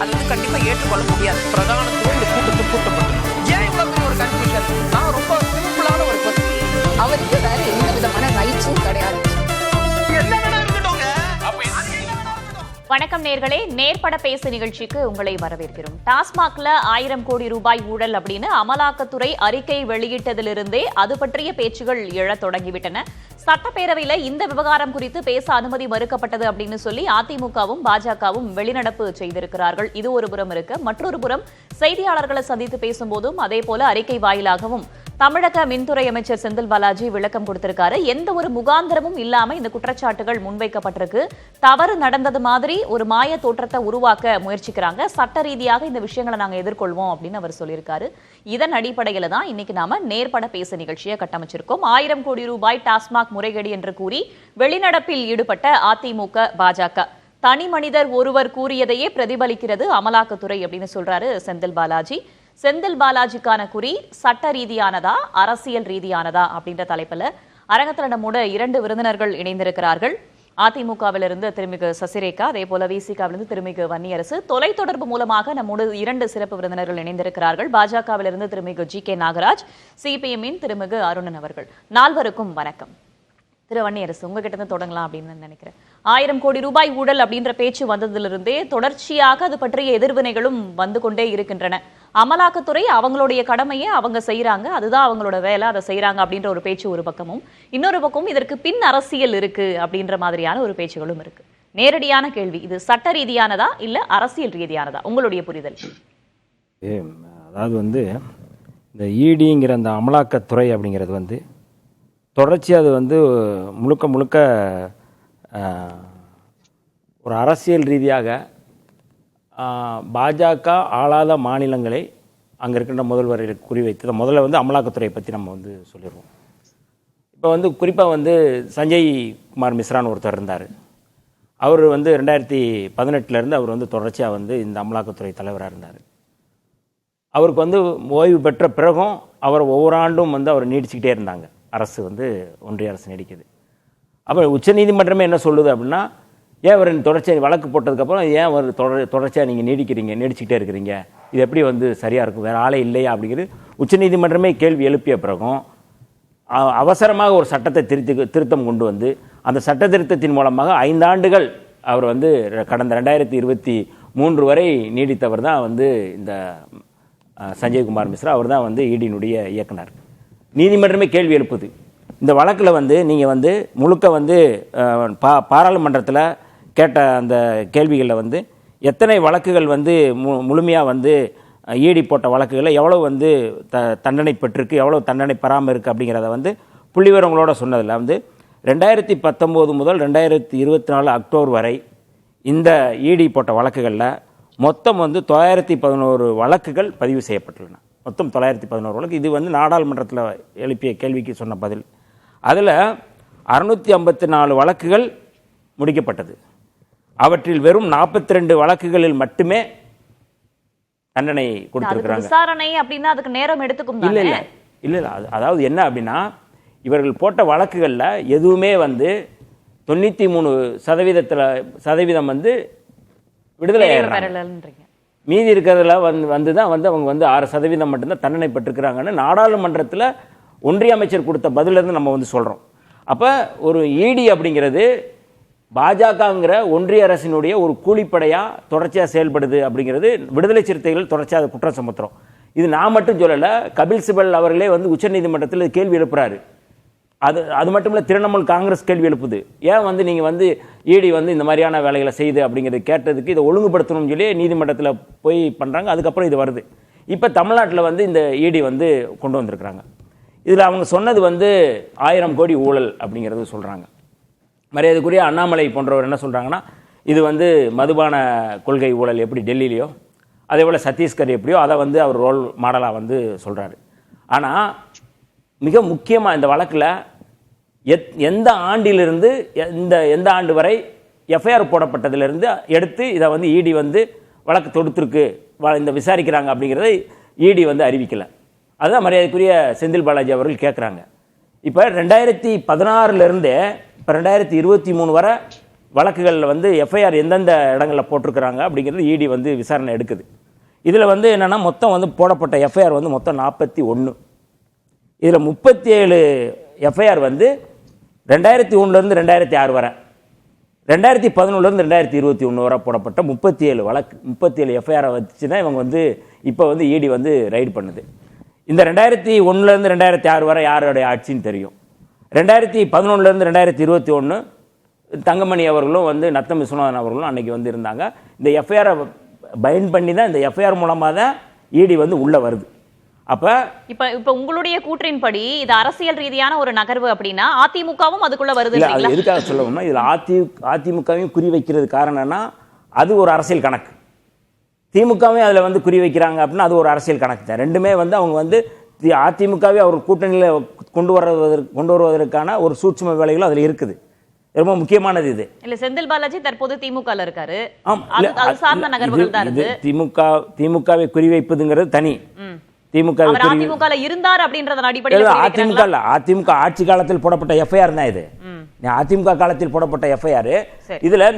அது கண்டிப்பா ஏற்றுக்கொள்ள முடியாது. பிரதானத்துவம் இந்த கூட்டத்தில் கூட்டப்பட்டது. ஏன் இவ்வளவு பெரிய ஒரு கன்ஃபியூஷன்? நான் ரொம்ப சிம்பிளான ஒரு கொஸ்டின். அவருக்கு வேற எந்த விதமான ரைட்ஸும் கிடையாது. வணக்கம் நேர்களே, நேர்பட பேசு நிகழ்ச்சிக்கு உங்களை வரவேற்கிறோம். டாஸ்மாக்ல 1000 கோடி ரூபாய் ஊழல் அப்படின்னு அமலாக்கத்துறை அறிக்கை வெளியிட்டதிலிருந்தே அது பற்றிய பேச்சுகள் எழத் தொடங்கிவிட்டன. சட்டப்பேரவையில இந்த விவகாரம் குறித்து பேச அனுமதி மறுக்கப்பட்டது அப்படின்னு சொல்லி அதிமுகவும் பாஜகவும் வெளிநடப்பு செய்திருக்கிறார்கள். இது ஒரு புறம் இருக்க, மற்றொரு புறம் செய்தியாளர்களை சந்தித்து பேசும்போதும் அதே போல அறிக்கை வாயிலாகவும் தமிழக மின்துறை அமைச்சர் செந்தில் பாலாஜி விளக்கம் கொடுத்திருக்காரு. எந்த ஒரு முகாந்திரமும் இல்லாம இந்த குற்றச்சாட்டுகள் முன்வைக்கப்பட்டிருக்கு. தவறு நடந்தது மாதிரி ஒரு மாய தோற்றத்தை உருவாக்க முயற்சிக்கிறாங்க. சட்ட ரீதியாக இந்த விஷயங்களை நாங்க எதிர்கொள்வோம் அப்படின்னு அவர் சொல்லியிருக்காரு. இதன் அடிப்படையில தான் இன்னைக்கு நாம நேர்பட பேச நிகழ்ச்சியை கட்டமைச்சிருக்கோம். 1000 கோடி ரூபாய் டாஸ்மாக் முறைகேடு என்று கூறி வெளிநடப்பில் ஈடுபட்ட அதிமுக பாஜக. தனி மனிதர் ஒருவர் கூறியதையே பிரதிபலிக்கிறது அமலாக்கத்துறை அப்படின்னு சொல்றாரு செந்தில் பாலாஜி. செந்தில் பாலாஜிக்கான குறி சட்ட ரீதியானதா அரசியல் ரீதியானதா அப்படின்ற தலைப்புல அரங்கத்துல நம்மோட 2 விருந்தினர்கள் இணைந்திருக்கிறார்கள். அதிமுகவிலிருந்து திருமிகு சசிரேகா, அதே போல விசிகாவிலிருந்து திருமிகு வன்னியரசு. தொலைத்தொடர்பு மூலமாக நம்மோடு 2 சிறப்பு விருந்தினர்கள் இணைந்திருக்கிறார்கள். பாஜகவிலிருந்து திருமிகு ஜி.கே. நாகராஜ், சிபிஎம்மின் திருமிகு அருணன் அவர்கள். 4வருக்கும் வணக்கம். திரு வன்னியரசு, உங்ககிட்ட இருந்து தொடங்கலாம் அப்படின்னு நினைக்கிறேன். 1000 கோடி ரூபாய் ஊழல் அப்படின்ற பேச்சு வந்ததிலிருந்தே தொடர்ச்சியாக அது பற்றிய எதிர்வினைகளும் வந்து கொண்டே இருக்கின்றன. அமலாக்கத்துறை அவங்களுடைய கடமையை அவங்க செய்யறாங்க, அதுதான் அவங்களோட வேலை, அதை செய்யறாங்க அப்படின்ற ஒரு பேச்சு ஒரு பக்கமும், இன்னொரு பக்கமும் இதற்கு பின் அரசியல் இருக்கு அப்படின்ற மாதிரியான ஒரு பேச்சுகளும் இருக்கு. நேரடியான கேள்வி, இது சட்ட ரீதியானதா இல்ல அரசியல் ரீதியானதா, உங்களுடைய புரிதல்? அதாவது இந்த இடிங்கிற அந்த அமலாக்கத்துறை அப்படிங்கிறது தொடர்ச்சி அது முழுக்க முழுக்க ஒரு அரசியல் ரீதியாக பாஜக ஆளாத மாநிலங்களை அங்கே இருக்கின்ற முதல்வரை குறிவைத்து முதல்ல அமலாக்கத்துறையை பற்றி நம்ம சொல்லிடுவோம். இப்போ குறிப்பாக சஞ்சய் குமார் மிஸ்ரான்னு ஒருத்தர் இருந்தார். அவர் 2018 அவர் தொடர்ச்சியாக இந்த அமலாக்கத்துறை தலைவராக இருந்தார். அவருக்கு ஓய்வு பெற்ற பிறகும் அவர் ஒவ்வொரு ஆண்டும் அவர் நீடிச்சுக்கிட்டே இருந்தாங்க. அரசு ஒன்றிய அரசு நீடிக்குது. அப்போ உச்சநீதிமன்றமே என்ன சொல்லுது அப்படின்னா, ஏன் அவர் தொடர்ச்சியாக வழக்கு போட்டதுக்கப்புறம் ஏன் அவர் தொடர்ச்சியாக நீங்கள் நீடிச்சுக்கிட்டே இருக்கிறீங்க, இது எப்படி சரியாக இருக்கும், வேறு ஆளே இல்லையா அப்படிங்கிறது உச்சநீதிமன்றமே கேள்வி எழுப்பிய பிறகும் அவசரமாக ஒரு சட்டத்தை திருத்தம் கொண்டு அந்த சட்ட திருத்தத்தின் மூலமாக 5 ஆண்டுகள் அவர் கடந்த 2023 வரை நீடித்தவர் தான் இந்த சஞ்சய்குமார் மிஸ்ரா. அவர் தான் இடியினுடைய இயக்குனர். நீதிமன்றமே கேள்வி எழுப்புது. இந்த வழக்கில் நீங்கள் முழுக்க பாராளுமன்றத்தில் கேட்ட அந்த கேள்விகளில் எத்தனை வழக்குகள் முழுமையாக இடி போட்ட வழக்குகளில் எவ்வளோ தண்டனை பெற்றிருக்கு, எவ்வளோ தண்டனை பெறாமல் இருக்குது அப்படிங்கிறத புள்ளிவிவரங்களோட சொன்னதில் 2019 முதல் 2024 அக்டோபர் வரை இந்த இடி போட்ட வழக்குகளில் மொத்தம் 911 வழக்குகள் பதிவு செய்யப்பட்டுள்ளன. மொத்தம் 911 வழக்கு. இது நாடாளுமன்றத்தில் எழுப்பிய கேள்விக்கு சொன்ன பதில். அதில் 654 வழக்குகள் முடிக்கப்பட்டது. அவற்றில் வெறும் 42 வழக்குகளில் மட்டுமே தண்டனை கொடுத்திருக்கிறாங்க. விசாரணை அப்படின்னா அதுக்கு நேரம் எடுத்துக்கும். இல்ல அதாவது என்ன அப்படின்னா, இவர்கள் போட்ட வழக்குகளில் எதுவுமே 93% விடுதலை ஆயிடுறாங்க. மீதி இருக்கிறதுல தான் அவங்க 6% மட்டும்தான் தண்டனை பெற்றிருக்கிறாங்கன்னு நாடாளுமன்றத்தில் ஒன்றிய அமைச்சர் கொடுத்த பதிலிருந்து நம்ம சொல்கிறோம். அப்போ ஒரு இடி அப்படிங்கிறது பாஜகங்கிற ஒன்றிய அரசினுடைய ஒரு கூலிப்படையாக தொடர்ச்சியாக செயல்படுது அப்படிங்கிறது விடுதலை சிறுத்தைகள் தொடர்ச்சியாக குற்றம் சுமத்துறோம். இது நான் மட்டும் சொல்லலை, கபில் சிபல் அவர்களே உச்சநீதிமன்றத்தில் கேள்வி எழுப்புறாரு. அது மட்டும் இல்லை, திரிணாமுல் காங்கிரஸ் கேள்வி எழுப்புது. ஏன் நீங்கள் இடி இந்த மாதிரியான வேலைகளை செய்யுது அப்படிங்கிறது கேட்டதுக்கு இதை ஒழுங்குபடுத்தணும்னு சொல்லி நீதிமன்றத்தில் போய் பண்ணுறாங்க. அதுக்கப்புறம் இது வருது. இப்போ தமிழ்நாட்டில் இந்த இடி கொண்டு வந்திருக்கிறாங்க. இதில் அவங்க சொன்னது 1000 கோடி ஊழல் அப்படிங்கிறது சொல்கிறாங்க. மரியாதைக்குரிய அண்ணாமலை போன்றவர் என்ன சொல்கிறாங்கன்னா, இது மதுபான கொள்கை ஊழல் எப்படி டெல்லியிலையோ அதே போல் சத்தீஸ்கர் எப்படியோ அதை அவர் ரோல் மாடலாக சொல்கிறாரு. ஆனால் மிக முக்கியமாக இந்த வழக்கில் எந்த ஆண்டிலிருந்து எந்த ஆண்டு வரை எஃப்ஐஆர் போடப்பட்டதிலிருந்து எடுத்து இதை இடி வழக்கு தொடுத்திருக்கு, இந்த விசாரிக்கிறாங்க அப்படிங்கிறத இடி அறிவிக்கலை. அதுதான் மரியாதைக்குரிய செந்தில் பாலாஜி அவர்கள் கேட்குறாங்க. இப்போ 2016 இப்போ 2023 வரை வழக்குகளில் வந்து எஃப்ஐஆர் எந்தெந்த இடங்களில் போட்டிருக்கிறாங்க அப்படிங்கிறது இடி வந்து விசாரணை எடுக்குது. இதில் வந்து என்னென்னா மொத்தம் வந்து போடப்பட்ட எஃப்ஐஆர் வந்து மொத்தம் 41. இதில் 37 எஃப்ஐஆர் வந்து 2001 2006 வரை, 2011 2021 வரை போடப்பட்ட 37 வழக்கு, 37 எஃப்ஐஆரை வச்சு தான் இவங்க வந்து இப்போ வந்து இடி வந்து ரைடு பண்ணுது. இந்த 2001 2006 வரை யாருடைய ஆட்சின்னு தெரியும். 2011 2021 தங்கமணி அவர்களும் வந்து நத்தம் விஸ்வநாதன் அவர்களும் அன்னைக்கு வந்து இருந்தாங்க. இந்த எஃப்ஐஆரை பைண்ட் பண்ணி தான், இந்த எஃப்ஐஆர் மூலமாக தான் இடி வந்து உள்ளே வருது. அப்போ இப்போ உங்களுடைய கூற்றின்படி இது அரசியல் ரீதியான ஒரு நகர்வு அப்படின்னா அதிமுகவும் அதுக்குள்ள வருது. இல்லை, அது எதுக்காக சொல்லணும்னா இதில் அதிமுகவையும் குறி வைக்கிறது காரணம்னா அது ஒரு அரசியல் கணக்கு. திமுகவே அதில் வந்து குறி வைக்கிறாங்க அப்படின்னா அது ஒரு அரசியல் கணக்கு தான். ரெண்டுமே வந்து அவங்க வந்து அதிமுகவே அவர் கூட்டணியில் கொண்டு வருவதற்கான ஒரு சூட்சும வேலைகளும் அதில் இருக்குது. ரொம்ப முக்கியமானது இது. இல்ல, செந்தில் பாலாஜி தற்போது திமுகல இருக்காரு. அது சார்ந்த நகர்வுகள் தான் இருக்கு. திமுகவை குறிவைப்பதுங்கிறது தனி. திமுக அதிமுகல இருந்தார் அப்படின்றத அடிப்படையில் அதிமுக ஆட்சி காலத்தில் போடப்பட்ட எஃப்ஐஆர் தான் இது. அதிமுக காலத்தில் போடப்பட்ட எஃப்ஐஆர். இதுல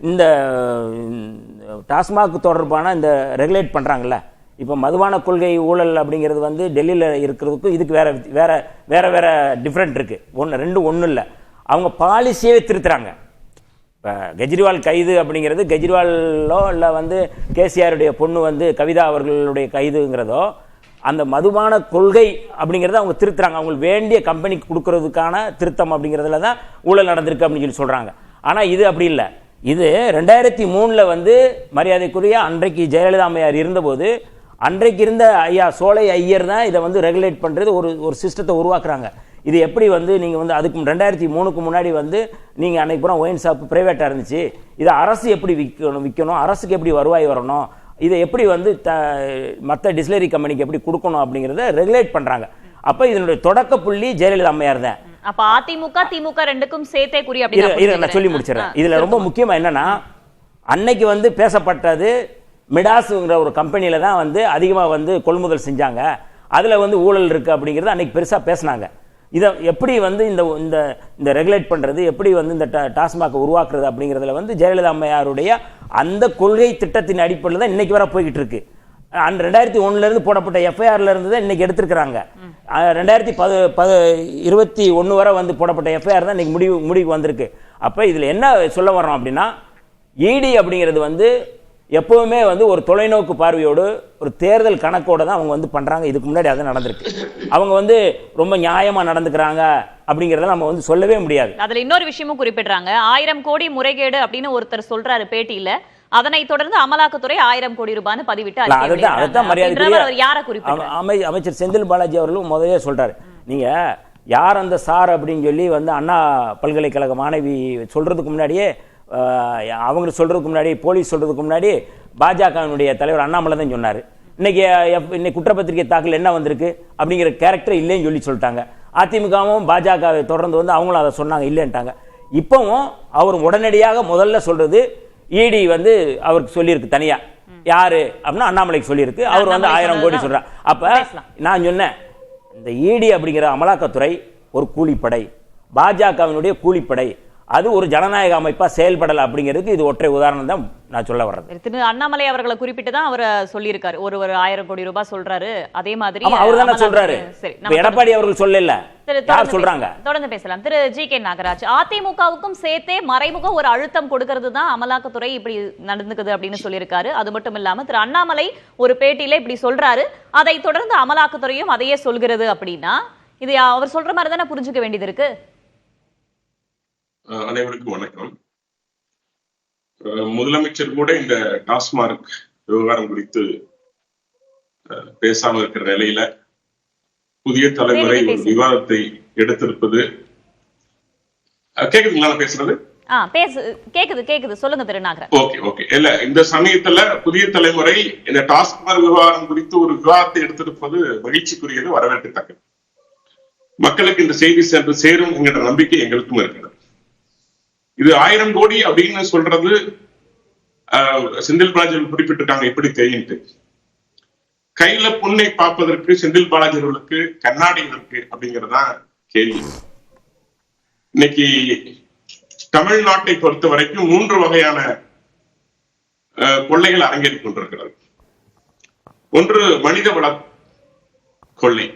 இந்த டாஸ்மாக் தொடர்பான இந்த ரெகுலேட் பண்றாங்கல்ல, இப்போ மதுபான கொள்கை ஊழல் அப்படிங்கிறது வந்து டெல்லியில் இருக்கிறதுக்கும் இதுக்கு வேற டிஃப்ரெண்ட் இருக்கு. ஒன்றும் இல்லை, அவங்க பாலிசியே திருத்துறாங்க. இப்போ கெஜ்ரிவால் கைது அப்படிங்கிறது கெஜ்ரிவாலோ இல்லை வந்து கேசிஆருடைய பொண்ணு வந்து கவிதா அவர்களுடைய கைதுங்கிறதோ, அந்த மதுபான கொள்கை அப்படிங்கிறத அவங்க திருத்துறாங்க. அவங்களுக்கு வேண்டிய கம்பெனிக்கு கொடுக்கறதுக்கான திருத்தம் அப்படிங்கிறதுல தான் ஊழல் நடந்திருக்கு அப்படின்னு சொல்லி சொல்கிறாங்க. ஆனால் இது அப்படி இல்லை. இது 2003 வந்து மரியாதைக்குரிய அன்றைக்கு ஜெயலலிதா அம்மையார் இருந்தபோது அன்றைக்கு இருந்த ஐயா சோலை ஐயர் தான் இதை வந்து ரெகுலேட் பண்ணுறது, ஒரு சிஸ்டத்தை உருவாக்குறாங்க. இது எப்படி வந்து நீங்கள் வந்து அதுக்கு 2003க்கு முன்னாடி வந்து நீங்கள் அன்னைக்கு பூரா ஒயின் ஷாப் ப்ரைவேட்டாக இருந்துச்சு, இதை அரசு எப்படி விற்கணும், அரசுக்கு எப்படி வருவாய் வரணும், இதை எப்படி வந்து மற்ற டிஸ்லரி கம்பெனிக்கு எப்படி கொடுக்கணும் அப்படிங்கிறத ரெகுலேட் பண்ணுறாங்க. அப்போ இதனுடைய தொடக்க புள்ளி ஜெயலலிதா அம்மையார் தான். அப்ப அதிமுக திமுக ரெண்டுக்கும் சேர்த்தே குறி அப்படி நான் சொல்லி முடிச்சிடறேன். இதுல ரொம்ப முக்கியமா என்னன்னா, அன்னைக்கு வந்து பேசப்பட்டது மிடாஸுங்கிற ஒரு கம்பெனியில தான் வந்து அதிகமா வந்து கொள்முதல் செஞ்சாங்க, அதுல வந்து ஊழல் இருக்கு அப்படிங்கிறது அன்னைக்கு பெருசா பேசினாங்க. இதை எப்படி வந்து இந்த ரெகுலேட் பண்றது, எப்படி வந்து இந்த டாஸ்மாக் உருவாக்குறது அப்படிங்கிறதுல வந்து ஜெயலலிதா அம்மையாருடைய அந்த கொள்கை திட்டத்தின் அடிப்படையில் தான் இன்னைக்கு வர போய்கிட்டு இருக்கு. 2001 போடப்பட்ட எஃப்ஐஆர்ல இருந்து தான் இன்னைக்கு எடுத்திருக்கிறாங்க. 2021 வரை வந்து போடப்பட்ட எஃப்ஐஆர் தான் இன்னைக்கு முடிவுக்கு வந்திருக்கு. அப்ப இதுல என்ன சொல்ல வரோம் அப்படின்னா, இடி அப்படிங்கிறது வந்து எப்பவுமே வந்து ஒரு தொலைநோக்கு பார்வையோடு ஒரு தேர்தல் கணக்கோட தான் அவங்க வந்து பண்றாங்க. இதுக்கு முன்னாடி அது நடந்திருக்கு. அவங்க வந்து ரொம்ப நியாயமா நடந்துக்கிறாங்க அப்படிங்கறத நம்ம வந்து சொல்லவே முடியாது. அதுல இன்னொரு விஷயமும் குறிப்பிடுறாங்க, 1000 கோடி முறைகேடு அப்படின்னு ஒருத்தர் சொல்றாரு பேட்டியில. அதனை தொடர்ந்து அமலாக்கத்துறை 1000 கோடி ரூபாய் பதிவிட்டு அமைச்சர் செந்தில் பாலாஜி அவர்களும் முதலே சொல்றாரு, நீங்க யார் அந்த சார் அப்படின்னு சொல்லி வந்து அண்ணா பல்கலைக்கழக மாணவி சொல்றதுக்கு முன்னாடியே, அவங்க சொல்றதுக்கு முன்னாடி, போலீஸ் சொல்றதுக்கு முன்னாடி பாஜகவினுடைய தலைவர் அண்ணாமலை தான் சொன்னாரு. இன்னைக்கு குற்றப்பத்திரிகை தாக்கல் என்ன வந்திருக்கு அப்படிங்கிற கேரக்டர் இல்லைன்னு சொல்லி சொல்லிட்டாங்க. அதிமுகவும் பாஜகவை தொடர்ந்து வந்து அவங்களும் அதை சொன்னாங்க, இல்லைன்ட்டாங்க. இப்பவும் அவர் உடனடியாக முதல்ல சொல்றது இடி வந்து அவருக்கு சொல்லியிருக்கு தனியா. யாரு அப்படின்னா அண்ணாமலைக்கு சொல்லியிருக்கு. அவர் வந்து 1000 கோடி சொல்றார். அப்ப நான் சொன்னேன், இந்த இடி அப்படிங்கிற அமலாக்கத்துறை ஒரு கூலிப்படை, பாஜகவினுடைய கூலிப்படை, அது ஒரு ஜனநாயக அமைப்பா செயல்படல அப்படிங்கிறதுக்கு இது ஒற்றை உதாரணம் தான் நான் சொல்ல வர்றது. திரு அண்ணாமலை அவர்களை குறிப்பிட்டு தான் அவர் சொல்லியிருக்காரு. ஒரு 1000 கோடி ரூபாய் சொல்றாரு. அதே மாதிரி அவர் தானே சொல்றாரு, எடப்பாடி அவர்கள் சொல்லல, யார் சொல்றாங்க? தொடர்ந்து பேசலாம். திரு ஜி.கே. நாகராஜ், அதிமுகவுக்கும் சேர்த்தே மறைமுக ஒரு அழுத்தம் கொடுக்கிறது தான் அமலாக்கத்துறை இப்படி நடந்துக்குது அப்படின்னு சொல்லியிருக்காரு. அது மட்டும் இல்லாம திரு அண்ணாமலை ஒரு பேட்டியில இப்படி சொல்றாரு, அதை தொடர்ந்து அமலாக்கத்துறையும் அதையே சொல்கிறது அப்படின்னா இது அவர் சொல்ற மாதிரி தானே புரிஞ்சுக்க வேண்டியது இருக்கு. அனைவருக்கும் வணக்கம். முதலமைச்சர் கூட இந்த டாஸ்மாக் விவகாரம் குறித்து பேசாம இருக்கிற நிலையில புதிய தலைமுறை ஒரு விவாதத்தை எடுத்திருப்பது. கேக்குதுங்களா நான் பேசுறது? கேக்குது, சொல்லுங்க திரு நாகராஜ். ஓகே. இல்ல, இந்த சமயத்துல புதிய தலைமுறை இந்த டாஸ்மாக் விவகாரம் குறித்து ஒரு விவாதத்தை எடுத்திருப்பது மகிழ்ச்சிக்குரியது, வரவேற்கத்தக்கது. மக்களுக்கு இந்த செய்தி சென்று சேரும் என்கிற நம்பிக்கை எங்களுக்கும் இருக்கிறது. இது 1000 கோடி அப்படின்னு சொல்றது செந்தில் பாலாஜி குறிப்பிட்டிருக்காங்க, எப்படி தெரியுது. கையில புண்ணை பார்ப்பதற்கு செந்தில் பாலாஜி அவர்களுக்கு கண்ணாடி இருக்கு அப்படிங்கறதுதான் கேள்வி. இன்னைக்கு தமிழ்நாட்டை பொறுத்த வரைக்கும் 3 வகையான கொள்ளைகள் அரங்கேறிக் கொண்டிருக்கிறது. ஒன்று மனிதவள கொள்ளை,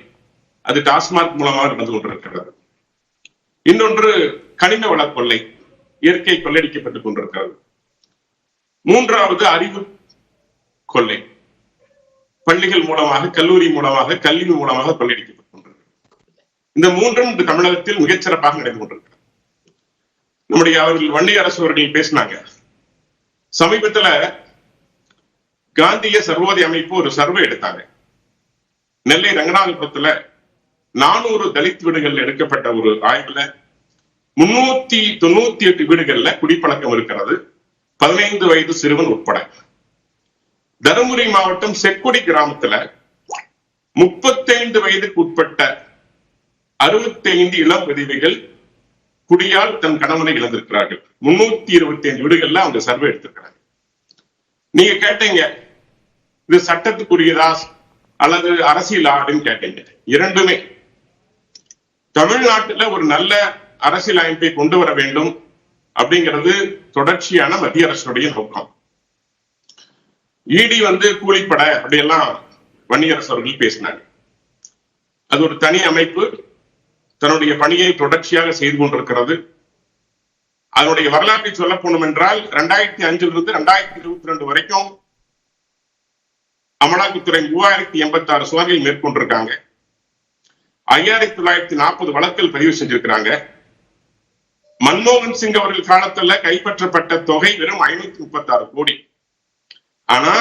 அது டாஸ்மாக் மூலமாக நடந்து கொண்டிருக்கிறது. இன்னொன்று கனிம வள கொள்ளை, இயற்கை கொள்ளையடிக்கப்பட்டுக் கொண்டிருக்கிறது. மூன்றாவது அறிவு கொள்ளை, பள்ளிகள் மூலமாக, கல்லூரி மூலமாக, கல்வி மூலமாக கொள்ளையடிக்கப்பட்டுக் கொண்டிருக்கிறது. இந்த மூன்றும் இந்த தமிழகத்தில் மிகச்சிறப்பாக நடந்து கொண்டிருக்கிறது. நம்முடைய அவர்கள் வன்னிய அரசு அவர்கள் பேசினாங்க. சமீபத்துல காந்திய சர்வோதய அமைப்பு ஒரு சர்வே எடுத்தாங்க. நெல்லை ரங்கநாதபுரத்துல 400 தலித் வீடுகள் எடுக்கப்பட்ட ஒரு ஆய்வுல 398 வீடுகள்ல குடிப்பழக்கம் இருக்கிறது, 15 வயது சிறுவன் உட்பட. தருமபுரி மாவட்டம் செக்குடி கிராமத்துல 35 வயதுக்கு உட்பட்ட 65 இளம் விதவைகள் குடியால் தன் கணவனை இழந்திருக்கிறார்கள். 325 வீடுகள்ல அவங்க சர்வே எடுத்திருக்கிறாங்க. நீங்க கேட்டீங்க இது சட்டத்துக்குரியதா அல்லது அரசியல் அப்படின்னு கேட்டீங்க. இரண்டுமே. தமிழ்நாட்டில் ஒரு நல்ல அரசியல் அமைப்பை கொண்டு வர வேண்டும் அப்படிங்கிறது தொடர்ச்சியான மத்திய அரசுடைய நோக்கம். இடி கூலிப்பட அப்படியெல்லாம் வன்னியரசு அவர்கள் பேசினாங்க. அது ஒரு தனி அமைப்பு, தன்னுடைய பணியை தொடர்ச்சியாக செய்து கொண்டிருக்கிறது. அதனுடைய வரலாற்றை சொல்ல போனோம் என்றால் 2005 2022 வரைக்கும் அமலாக்கத்துறை 3086 சோதனைகள் மேற்கொண்டிருக்காங்க. 5940 வழக்குகள் பதிவு செஞ்சிருக்கிறாங்க. மன்மோகன் சிங் அவர்கள் காலத்துல கைப்பற்றப்பட்ட தொகை வெறும் 536 கோடி. ஆனா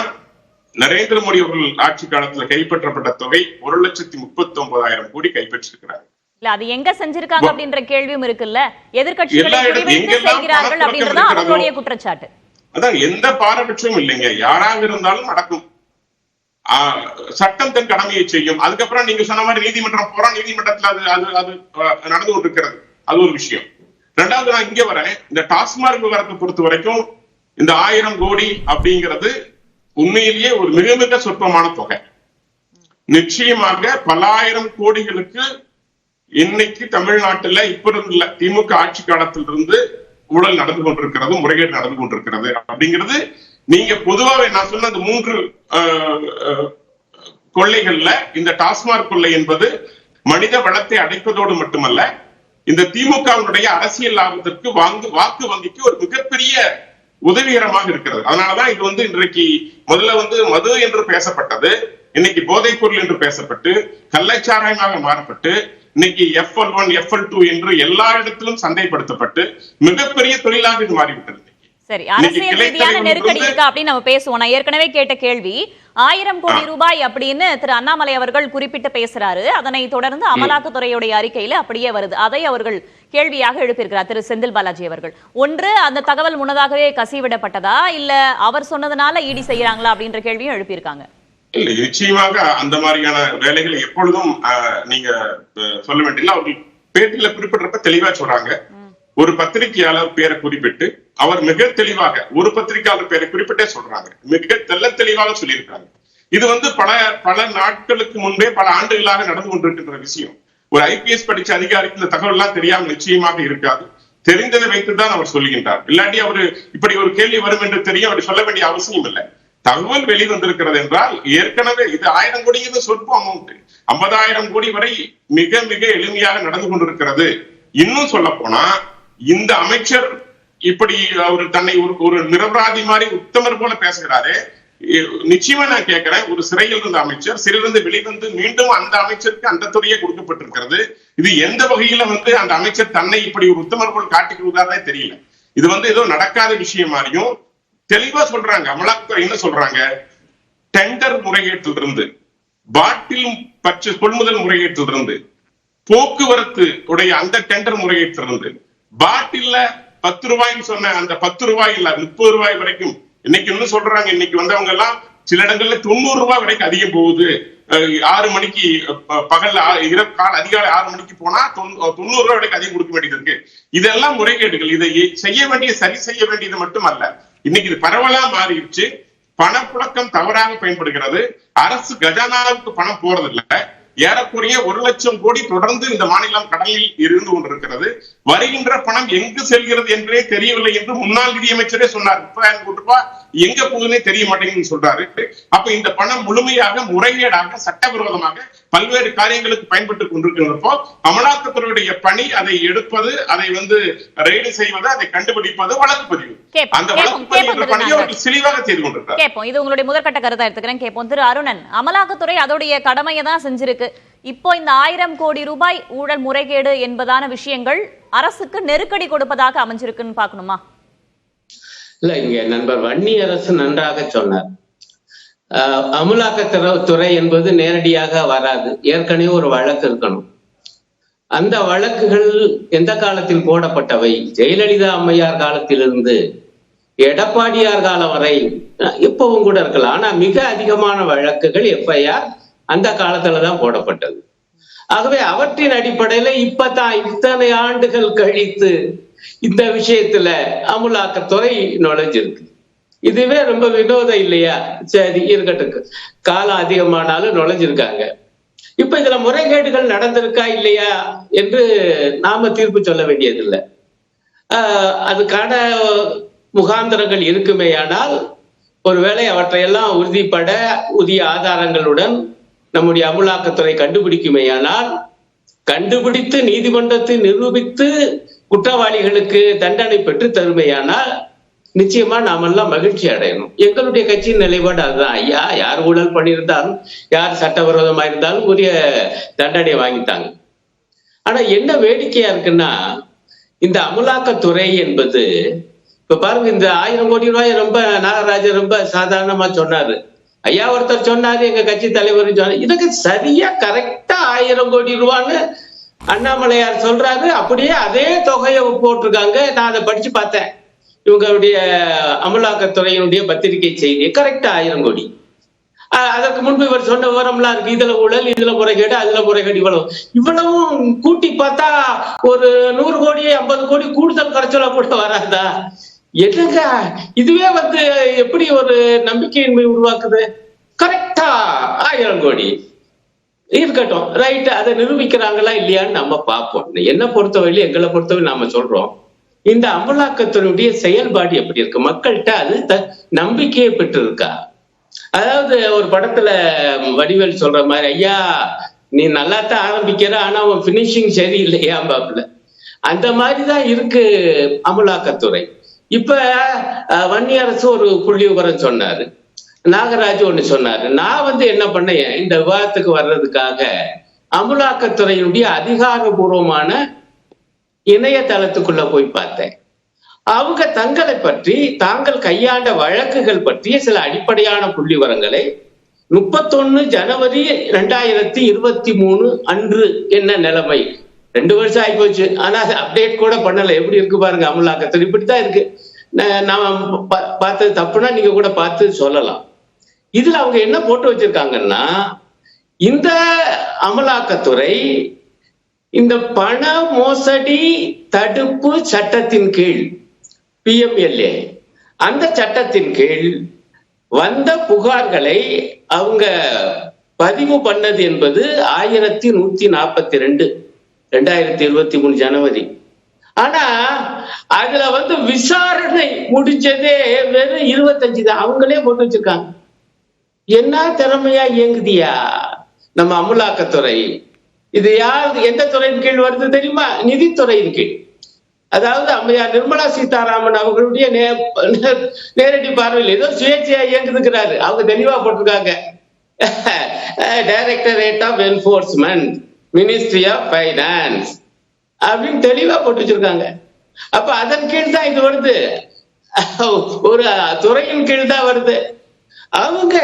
நரேந்திர மோடி அவர்கள் ஆட்சி காலத்துல கைப்பற்றப்பட்ட தொகை 1,39,000 கோடி கைப்பற்றிருக்கிறாங்க. அது எங்க செஞ்சிருக்காங்க அப்படின்ற கேள்வியும் இருக்குல்ல. எதிர்க்கட்சிகளை குறிவைத்து செய்கிறார்கள் அப்படின்றதா அவங்களுடைய குற்றச்சாட்டு. அதான் எந்த பாரபட்சமும் இல்லைங்க. யாராக இருந்தாலும் நடக்கும். சட்டம் தன் கடமையை செய்யும். அதுக்கப்புறம் நீங்க சொன்ன மாதிரி நீதிமன்றம் போறோம், நீதிமன்றத்துல அது நடந்து கொண்டிருக்கிறது. அது ஒரு விஷயம். ரெண்டாவது நான் இங்க வரேன். இந்த டாஸ்மாக் விவகாரத்தை பொறுத்த வரைக்கும் இந்த 1000 கோடி அப்படிங்கிறது உண்மையிலேயே ஒரு மிக மிக சொற்பமான தொகை. நிச்சயமாக பல ஆயிரம் கோடிகளுக்கு இன்னைக்கு தமிழ்நாட்டுல இப்ப இருந்துள்ள திமுக ஆட்சி காலத்திலிருந்து ஊழல் நடந்து கொண்டிருக்கிறது, முறைகேடு நடந்து கொண்டிருக்கிறது அப்படிங்கிறது நீங்க பொதுவாக நான் சொன்ன அந்த 3 கொள்ளைகள்ல இந்த டாஸ்மாக் கொள்ளை என்பது மனித வளத்தை அடைப்பதோடு மட்டுமல்ல, இந்த திமுகவினுடைய அரசியல் லாபத்திற்கு வாக்கு வங்கிக்கு ஒரு மிகப்பெரிய உதவிகரமாக இருக்கிறது. அதனாலதான் இது இன்றைக்கு முதல்ல மது என்று பேசப்பட்டது, இன்னைக்கு போதைப் பொருள் என்று பேசப்பட்டு கள்ளச்சாராயமாக மாறப்பட்டு இன்னைக்கு FL1 FL2 என்று எல்லா இடத்திலும் சந்தைப்படுத்தப்பட்டு மிகப்பெரிய தொழிலாக இது மாறிவிட்டது. சரி, அரசியல் ரீதியான நெருக்கடி இருக்கா அப்படின்னு நம்ம பேசுவோம். நான் ஏற்கனவே கேட்ட கேள்வி 1000 கோடி ரூபாய் அப்படின்னு திரு அண்ணாமலை அவர்கள் குறிப்பிட்டு பேசுறாரு. அதனை தொடர்ந்து அமலாக்கத்துறையுடைய அறிக்கையில அப்படியே வருது. அதை அவர்கள் கேள்வியாக எழுப்பியிருக்கிறார் திரு செந்தில் பாலாஜி அவர்கள். ஒன்று, அந்த தகவல் முன்னதாகவே கசிவிடப்பட்டதா, இல்ல அவர் சொன்னதுனால ஈடி செய்யறாங்களா அப்படின்ற கேள்வியும் எழுப்பியிருக்காங்க. இல்ல, நிச்சயமாக அந்த மாதிரியான வேலைகளை எப்பொழுதும் நீங்க சொல்ல வேண்டியதில்லை. அவர்கள் பேட்டியில குறிப்பிட்டப்ப தெளிவா சொல்றாங்க. ஒரு பத்திரிகையாளர் பேரை குறிப்பிட்டு அவர் மிக தெளிவாக ஒரு பத்திரிகையாளர் பேரை குறிப்பிட்டே சொல்றாங்க, மிக தெளிவாக சொல்லியிருக்காங்க. இது பல நாட்களுக்கு முன்பே பல ஆண்டுகளாக நடந்து கொண்டிருக்கின்ற விஷயம். ஒரு IPS படிச்ச அதிகாரிக்கு இந்த தகவல் எல்லாம் தெரியாம நிச்சயமாக இருக்காது. தெரிந்ததை வைத்துதான் அவர் சொல்லுகின்றார். இல்லாட்டி அவரு இப்படி ஒரு கேள்வி வரும் என்று தெரியும், அப்படி சொல்ல வேண்டிய அவசியம் இல்லை. தகவல் வெளிவந்திருக்கிறது என்றால் ஏற்கனவே இது 1000 கோடி சொற்ப அமௌண்ட், 50,000 கோடி வரை மிக மிக எளிமையாக நடந்து கொண்டிருக்கிறது. இன்னும் சொல்ல போனா இந்த அமைச்சர் இப்படி அவர் தன்னை ஒரு நிரபராதி மாதிரி உத்தமர் போல பேசுகிறாரு. நிச்சயமா நான் கேட்கிறேன், ஒரு சிறையில் இருந்த அமைச்சர் சிறையிலிருந்து வெளிவந்து மீண்டும் அந்த அமைச்சருக்கு அந்த துறையே கொடுக்கப்பட்டிருக்கிறது. இது எந்த வகையில அந்த அமைச்சர் தன்னை இப்படி ஒரு உத்தமர் போல் காட்டிக்கிறதே தெரியல. இது ஏதோ நடக்காத விஷயம் மாதிரியும் தெளிவா சொல்றாங்க. அமலாக்கத்துறை என்ன சொல்றாங்க, டெண்டர் முறைகேட்டிலிருந்து, பாட்டில் பற்று கொள்முதல் முறைகேட்டிலிருந்து, போக்குவரத்து உடைய அந்த டெண்டர் முறைகேட்டிலிருந்து, பாட்டில்ல 10 ரூபாய்ன்னு சொன்ன அந்த 10 ரூபாய் இல்ல 30 ரூபாய் வரைக்கும் இன்னைக்கு இன்னும் சொல்றாங்க. இன்னைக்கு வந்தவங்க எல்லாம் சில இடங்கள்ல 90 ரூபாய் வரைக்கும் அதிகம் போகுது. 6 மணிக்கு பகல்ல அதிகாலை 6 மணிக்கு போனா 90 ரூபாய் வரைக்கும் அதிகம் கொடுக்க வேண்டியது இருக்கு. இதெல்லாம் முறைகேடுகள். இதை சரி செய்ய வேண்டியது மட்டுமல்ல, இன்னைக்கு இது பரவலா மாறிடுச்சு. பணப்புழக்கம் தவறாக பயன்படுகிறது. அரசு கஜானாவுக்கு பணம் போறதில்லை. ஏறக்குறைய 1 லட்சம் கோடி தொடர்ந்து இந்த மாநிலம் கடலில் இருந்து கொண்டிருக்கிறது. வருகின்ற பணம் எங்கு செல்கிறது என்றே தெரியவில்லை என்று முன்னாள் நிதியமைச்சரே சொன்னார். 30,000 கோடி ரூபாய் எங்க போகுதுன்னே தெரிய மாட்டேங்குன்னு சொல்றாரு. அப்ப இந்த பணம் முழுமையாக முறைகேடாக சட்டவிரோதமாக பல்வேறு காரியங்களுக்கு பயன்பட்டுக் கொண்டிருக்கிறப்போ அமலாக்கத்துறையுடைய பணி அதை எடுப்பது, அதை ரெய்டு செய்வது, அதை கண்டுபிடிப்பது, வழக்கு பதிவு. அந்த வழக்கு பதிவு பணியை அவர்கள் தெளிவாக செய்து கொண்டிருக்கிறார். கேட்போம், இது உங்களுடைய முதற்கட்ட கருத்தா எடுத்துக்கிறேன். கேட்போம். திரு அருணன், அமலாக்கத்துறை அதோடைய கடமையை தான் செஞ்சிருக்கு. இப்போ இந்த 1000 கோடி ரூபாய் ஊழல் முறைகேடு என்பதான விஷயங்கள் அரசுக்கு நெருக்கடி கொடுப்பதாக அமைஞ்சிருக்குன்னு பார்க்கணுமா? இல்ல, இங்க நண்பர் வன்னியரசு நன்றாக சொன்னார். அமலாக்கத்துறை என்பது நேரடியாக வராது. ஏற்கனவே ஒரு வழக்கு இருக்கணும். அந்த வழக்குகள் எந்த காலத்தில் போடப்பட்டவை? ஜெயலலிதா அம்மையார் காலத்திலிருந்து எடப்பாடியார் காலம் வரை இப்பவும் கூட இருக்கலாம். ஆனா மிக அதிகமான வழக்குகள் எஃப்ஐஆர் அந்த காலத்துலதான் போடப்பட்டது. ஆகவே அவற்றின் அடிப்படையில இப்பதான் இத்தனை ஆண்டுகள் கழித்து இந்த விஷயத்துல அமலாக்கத்துறை நுழைஞ்சிருக்கு. இதுவே ரொம்ப வினோதம் இல்லையா? சரி, இருக்கட்டும், காலம் அதிகமானாலும் நுழைஞ்சிருக்காங்க. இப்ப இதுல முறைகேடுகள் நடந்திருக்கா இல்லையா என்று நாம தீர்ப்பு சொல்ல வேண்டியதில்லை. அதுக்கான முகாந்திரங்கள் இருக்குமேயானால் ஒருவேளை அவற்றையெல்லாம் உறுதிப்பட உரிய ஆதாரங்களுடன் நம்முடைய அமலாக்கத்துறை கண்டுபிடிக்குமேயானால், கண்டுபிடித்து நீதிமன்றத்தில் நிரூபித்து குற்றவாளிகளுக்கு தண்டனை பெற்று தருமையானால் நிச்சயமா நாமெல்லாம் மகிழ்ச்சி அடையணும். எங்களுடைய கட்சியின் நிலைப்பாடு அதுதான். ஐயா, யார் ஊழல் பண்ணியிருந்தாலும், யார் சட்டவிரோதமா இருந்தாலும் உரிய தண்டனை வாங்கிட்டாங்க. ஆனா என்ன வேடிக்கையா இருக்குன்னா, இந்த அமலாக்கத்துறை என்பது இப்ப பாருங்க, இந்த 1000 கோடி ரூபாய் ரொம்ப நாகராஜன் ரொம்ப சாதாரணமா சொன்னாரு. ஐயா ஒருத்தர் சொன்னாரு, எங்க கட்சி தலைவர் சொன்னாரு. இதுக்கு சரியா கரெக்டா 1000 கோடி ரூபான்னு அண்ணாமலையார் சொல்றாரு. அப்படியே அதே தொகையை போட்டிருக்காங்க. நான் அதை படிச்சு பார்த்தேன். இவங்களுடைய அமலாக்கத்துறையினுடைய பத்திரிகை செய்தி கரெக்டா 1000 கோடி. அதற்கு முன்பு இவர் சொன்ன விவரம்லாம் இருக்கு. இதுல ஊழல், இதுல முறைகேடு, அதுல முறைகேடு, இவ்வளவும் கூட்டி பார்த்தா ஒரு 100 கோடி 50 கோடி கூடுதல் குறைச்சலா கூட வராதா? என்னங்க இதுவே எப்படி ஒரு நம்பிக்கையின்மை உருவாக்குது? கரெக்டா 1000 கோடி இருக்கட்டும், ரைட். அதை நிரூபிக்கிறாங்களா இல்லையான்னு நம்ம பார்ப்போம். என்ன பொறுத்தவரையில, எங்களை பொறுத்தவரை நாம சொல்றோம், இந்த அமலாக்கத்துறையுடைய செயல்பாடு எப்படி இருக்கு, மக்கள்கிட்ட அது நம்பிக்கையை பெற்று இருக்கா? அதாவது ஒரு படத்துல வடிவேல் சொல்ற மாதிரி, ஐயா நீ நல்லாத்தான் ஆரம்பிக்கிற, ஆனா உன் பினிஷிங் சரியில்லையா பாப்புல. அந்த மாதிரிதான் இருக்கு அமலாக்கத்துறை. இப்ப வன்னியரசு ஒரு புள்ளி விவரம் சொன்னாரு, நாகராஜ் ஒண்ணு சொன்னாரு. நான் என்ன பண்ணேன், இந்த விவாதத்துக்கு வர்றதுக்காக அமலாக்கத்துறையினுடைய அதிகாரபூர்வமான இணையதளத்துக்குள்ள போய் பார்த்தேன். அவங்க தங்களை பற்றி, தாங்கள் கையாண்ட வழக்குகள் பற்றிய சில அடிப்படையான புள்ளி விவரங்களை 31 ஜனவரி 2023 அன்று என்ன நிலைமை, 2 வருஷம் ஆகி போச்சு, ஆனா அப்டேட் கூட பண்ணல. எப்படி இருக்கு பாருங்க அமலாக்கத்துறை, இப்படித்தான் இருக்கு. நான் பார்த்தது தப்புனா நீங்க கூட பார்த்து சொல்லலாம். இதுல அவங்க என்ன போட்டு வச்சிருக்காங்கன்னா, இந்த அமலாக்கத்துறை இந்த பண மோசடி தடுப்பு சட்டத்தின் கீழ், PMLA, அந்த சட்டத்தின் கீழ் வந்த புகார்களை அவங்க பதிவு பண்ணது என்பது 1142 2023 ஜனவரி. ஆனா அதுல விசாரணை முடிஞ்சதே வெறும் 25 தான். அவங்களே போட்டு வச்சிருக்காங்க. என்ன திறமையா இயங்குதியா நம்ம அமலாக்கத்துறை? இது யார், எந்த துறையின் கீழ் வருது தெரியுமா? நிதித்துறையின் கீழ். அதாவது அம்மையார் நிர்மலா சீதாராமன் அவர்களுடைய நேரடி பார்வையில் ஏதோ சுயேட்சையா இயங்குதுங்கிறாரு. அவங்க தெளிவா போட்டிருக்காங்க, directorate of enforcement, ministry of finance அப்படின்னு தெளிவா போட்டு வச்சிருக்காங்க. அப்ப அதன் கீழ் தான் இது வருது, ஒரு துறையின் கீழ் தான் வருது. அவங்க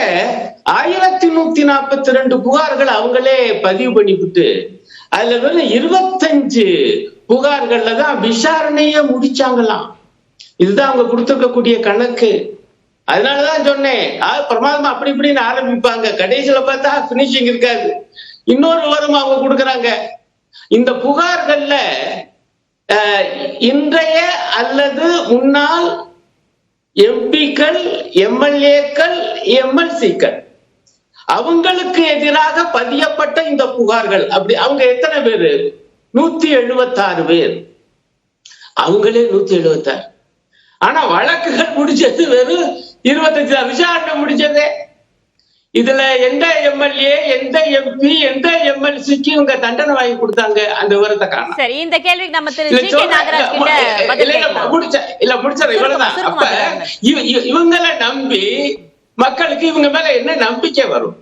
1142 புகார்கள் அவங்களே பதிவு பண்ணிவிட்டு அதுல 25 புகார்கள்ல தான் விசாரணைய முடிச்சாங்களாம். இதுதான் அவங்க கொடுத்திருக்கக்கூடிய கணக்கு. அதனாலதான் சொன்னேன், பிரமாதமா அப்படி இப்படின்னு ஆரம்பிப்பாங்க, கடைசியில பார்த்தா பினிஷிங் இருக்காது. இன்னொரு விவரம் அவங்க கொடுக்குறாங்க, இந்த புகார்கள்ல இன்றைய அல்லது முன்னாள் எம்பிக்கள், MLAக்கள், MLCக்கள் அவங்களுக்கு எதிராக பதியப்பட்ட இந்த புகார்கள் அப்படி அவங்க எத்தனை பேரு? 176 பேர். அவங்களே 176. ஆனா வழக்குகள் முடிஞ்சது வெறும் 25 தான். விசாரணை முடிஞ்சது. இதுல எந்த எம்எல்ஏ, எந்த எம்பி, எந்த எம்எல்சிக்கு இவங்க தண்டனை வாங்கி கொடுத்தாங்க? அந்த விவரத்தை காணோம். சரி, இந்த கேள்விக்கு நம்ம திரு ஜி கே நாகராஜ் கிட்ட பதில் கேட்கலாம். முடிச்ச இவ்வளவுதான். அப்ப இவங்களை நம்பி மக்களுக்கு இவங்க மேல என்ன நம்பிக்கை வரும்?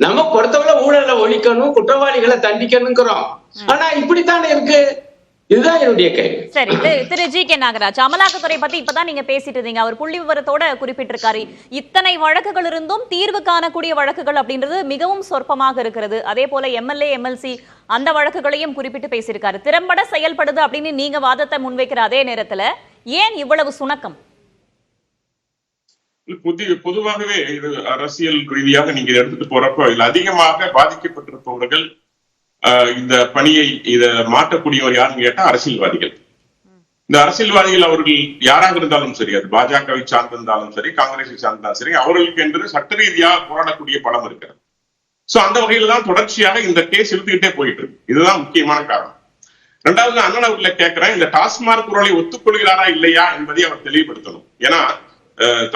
நம்ம பொறுத்தவரை ஊழலை ஒழிக்கணும், குற்றவாளிகளை தண்டிக்கணுங்கிறோம். ஆனா இப்படித்தானே இருக்கு. இதுதான் என்னுடைய கேள்வி. சரி, திரு ஜி கே நாகராஜ், அமலாக்கத்துறை பத்தி இப்பதான் நீங்க பேசிட்டு இருந்தீங்க. அவர் புள்ளி விவரத்தோட குறிப்பிட்டிருக்காரு. இத்தனை வழக்குகள் இருந்தும் தீர்வு காணக்கூடிய வழக்குகள் அப்படின்றது மிகவும் சொற்பமாக இருக்கிறது. அதே போல எம்எல்ஏ, எம்எல்சி அந்த வழக்குகளையும் குறிப்பிட்டு பேசியிருக்காரு. திறம்பட செயல்படுது அப்படின்னு நீங்க வாதத்தை முன்வைக்கிற அதே நேரத்துல ஏன் இவ்வளவு சுணக்கம்? பொதுவாகவே இது அரசியல் ரீதியாக நீங்க எடுத்துட்டு போறப்ப இதுல அதிகமாக பாதிக்கப்பட்டிருப்பவர்கள் இந்த பணியை இத மாற்றக்கூடியவர் யாருன்னு கேட்டா அரசியல்வாதிகள். இந்த அரசியல்வாதிகள் அவர்கள் யாராக இருந்தாலும் சரி, அது பாஜகவை சார்ந்திருந்தாலும் சரி, காங்கிரஸை சார்ந்தாலும் சரி, அவர்களுக்கு என்று சட்ட ரீதியாக போராடக்கூடிய பலம் இருக்கிறது. சோ அந்த வகையில தான் தொடர்ச்சியாக இந்த கேஸ் இழுத்துக்கிட்டே போயிட்டு இருக்கு. இதுதான் முக்கியமான காரணம். ரெண்டாவது, அண்ணன் அவர்களை கேட்கிறேன், இந்த டாஸ்மாக் குரலை ஒத்துக்கொள்கிறாரா இல்லையா என்பதை அவர் தெளிவுபடுத்தணும். ஏன்னா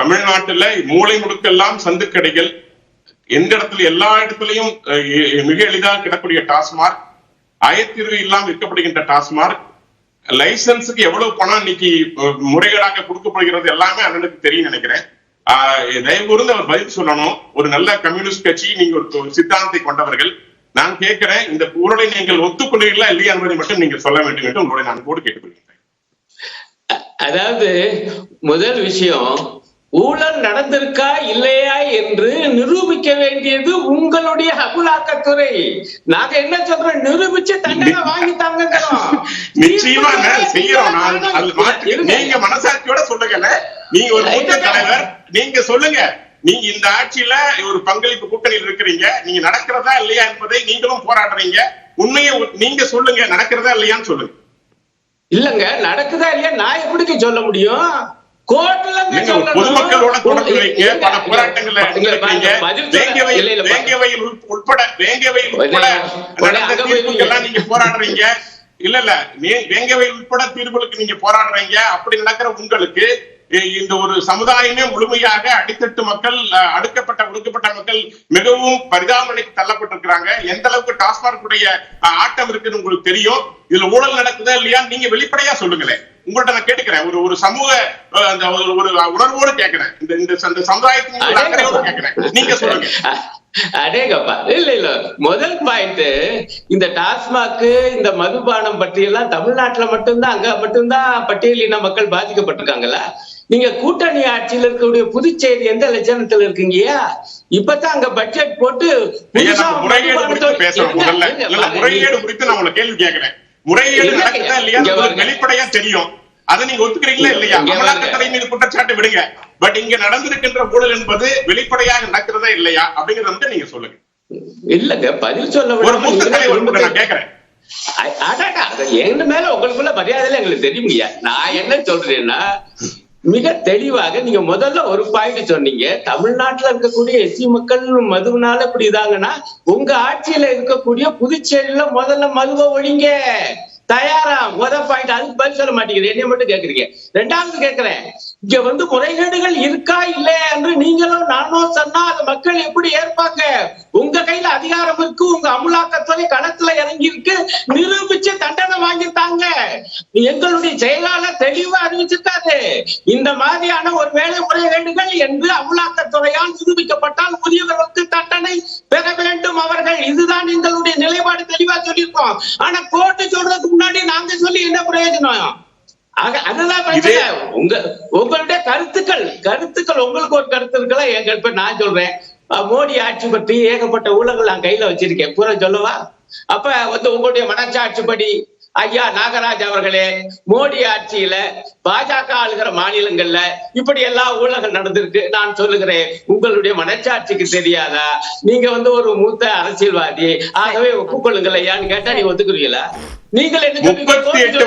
தமிழ்நாட்டுல மூளை முடுக்கெல்லாம் சந்துக்கடைகள், எந்த இடத்துல எல்லா இடத்துலயும் மிக எளிதாக கிடக்கூடிய டாஸ்மாக், ஆயத்தீர்வு இல்லாமல் விற்கப்படுகின்ற டாஸ்மாக், லைசன்ஸுக்கு எவ்வளவு பணம் இன்னைக்கு முறைகேடாக கொடுக்கப்படுகிறது எல்லாமே அண்ணனுக்கு தெரியும் நினைக்கிறேன். தயவு கூர்ந்து அவர் பதில் சொல்லணும். ஒரு நல்ல கம்யூனிஸ்ட் கட்சி, நீங்க ஒரு சித்தாந்தத்தை கொண்டவர்கள். நான் கேட்கிறேன், இந்த ஊழலை நீங்கள் ஒத்துக்கொள்கிறீர்களா இல்லையா என்பதை மட்டும் நீங்கள் சொல்ல வேண்டும் என்று உங்களுடைய நான் கூட கேட்டுக்கொள்கிறேன். அதாவது முதல் விஷயம், ஊழல் நடந்திருக்கா இல்லையா என்று நிரூபிக்க வேண்டியது உங்களுடைய அமலாக்கத்துறை. நாங்க என்ன சொல்றோம், நிரூபிச்சு தண்டனை வாங்கித்தாங்க. நிச்சயமா செய்யறோம். நீங்க மனசாட்சியோட சொல்லுங்க. நீங்க ஒரு மூத்த தலைவர், நீங்க சொல்லுங்க. நீங்க இந்த ஆட்சியில ஒரு பங்களிப்பு கூட்டணியில் இருக்கிறீங்க. நீங்க நடக்கிறதா இல்லையா என்பதை நீங்களும் போராடுறீங்க. உண்மையை நீங்க சொல்லுங்க, நடக்கிறதா இல்லையான்னு சொல்லுங்க. இல்லங்க, நடக்குதா இல்லையா நான் எப்படி சொல்ல முடியும்? பொதுமக்களோட தொடர்பு வைக்க பல போராட்டங்களை நீங்க போராடுறீங்க. இல்ல வேங்கவையில் உட்பட தீர்வுகளுக்கு நீங்க போராடுறீங்க. அப்படி நடக்கிற உங்களுக்கு இந்த ஒரு சமுதாயமே முழுமையாக அடித்தட்டு மக்கள், ஒடுக்கப்பட்ட மக்கள் மிகவும் பரிதாபனைக்கு தள்ளப்பட்டிருக்கிறாங்க. எந்த அளவுக்கு டாஸ்மாக் உடைய ஆட்டம் இருக்குன்னு உங்களுக்கு தெரியும். இதுல ஊழல் நடக்குதா இல்லையா நீங்க வெளிப்படையா சொல்லுங்களேன். உங்கள்ட்ட நான் கேட்டுக்கிறேன், ஒரு சமூக ஒரு உணர்வோடு கேட்கிறேன், இந்த சமுதாயத்தின் கேட்கிறேன், நீங்க சொல்லுங்க. அடேங்கப்பா, இல்ல முதல் பாயிண்ட், இந்த டாஸ்மாக், இந்த மதுபானம் பற்றி எல்லாம் தமிழ்நாட்டுல மட்டும்தான், அங்க மட்டும்தான் பட்டியலின மக்கள் பாதிக்கப்பட்டிருக்காங்களா? நீங்க கூட்டணி ஆட்சியில் இருக்கக்கூடிய புதுச்சேரி எந்த லட்சணத்துல இருக்கீங்கயா? இப்பதான் அங்க பட்ஜெட் போட்டு முறைகேடு குறித்து நான் உங்களை கேள்வி கேட்கிறேன். முறைகேடு நடக்குதா இல்லையா வெளிப்படையா தெரியும். அதை நீங்க ஒத்துக்கிறீங்களா இல்லையா? அமலாக்கத்துறை மீது குற்றச்சாட்டு விடுங்க. பட் இங்க நடந்திருக்கின்ற ஊழல் என்பது வெளிப்படையாக நடக்கிறதா இல்லையா அப்படிங்கறத மட்டும் நீங்க சொல்லுங்க. இல்லங்க, பதில் சொல்ல நான் கேட்கிறேன். எங்க மேல உங்களுக்குள்ள மரியாதையில எங்களுக்கு தெரியுங்க. நான் என்ன சொல்றேன்னா, மிக தெளிவாக நீங்க முதல்ல ஒரு பாயிண்ட் சொன்னீங்க, தமிழ்நாட்டுல இருக்கக்கூடிய எஸ்சி மக்கள் மதுவினால இப்படி இதாங்கன்னா, உங்க ஆட்சியில இருக்கக்கூடிய புதுச்சேரியில முதல்ல மதுவை ஒழிங்க. தயாரா? முதல் பாயிண்ட். அதுக்கு பதில் சொல்ல மாட்டேங்கிறீங்க, என்னைய மட்டும் கேக்குறீங்க. ரெண்டாவது கேட்கிறேன், இங்க முறைகேடுகள் இருக்கா இல்லையா என்று நீங்களும் நானும் சொன்னா அது மக்கள் எப்படி ஏற்பாங்க? உங்க கையில அதிகாரம் இருக்கு, உங்க அமலாக்கத்துறை களத்துல இறங்கி இருக்கு, நிரூபிச்சு தண்டனை வாங்கிட்டாங்க. எங்களுடைய செயலாளர் தெளிவா அறிவிச்சிருக்காரு, இந்த மாதிரியான ஒரு வேலை முறைகேடுகள் என்று அமலாக்கத்துறையால் நிரூபிக்கப்பட்டால் உரியவர்களுக்கு தண்டனை பெற வேண்டும் அவர்கள். இதுதான் எங்களுடைய நிலைப்பாடு, தெளிவா சொல்லியிருக்கோம். ஆனா கோர்ட்டு சொல்றதுக்கு முன்னாடி நாங்க சொல்லி என்ன பிரயோஜனம்? அதுதான் பிரச்சனை. உங்களுடைய கருத்துக்கள் உங்களுக்கு ஒரு கருத்து இருக்கலாம், எங்க நான் சொல்றேன். மோடி ஆட்சி பற்றி ஏகப்பட்ட ஊழல்கள் நான் கையில வச்சிருக்கேன், பூரா சொல்லவா? அப்ப உங்களுடைய மனச்சாட்சிப்படி ஐயா நாகராஜ் அவர்களே, மோடி ஆட்சியில பாஜக ஆளுகிற மாநிலங்கள்ல இப்படி எல்லா ஊழல்கள் நடந்திருக்கு நான் சொல்லுகிறேன். உங்களுடைய மனச்சாட்சிக்கு தெரியாதா? நீங்க ஒரு மூத்த அரசியல்வாதி, ஆகவே ஒப்புக்கொள்ளுங்கள் ஐயான்னு கேட்டா நீங்க ஒத்துக்குறீங்களா? நீங்கள் என்ன 38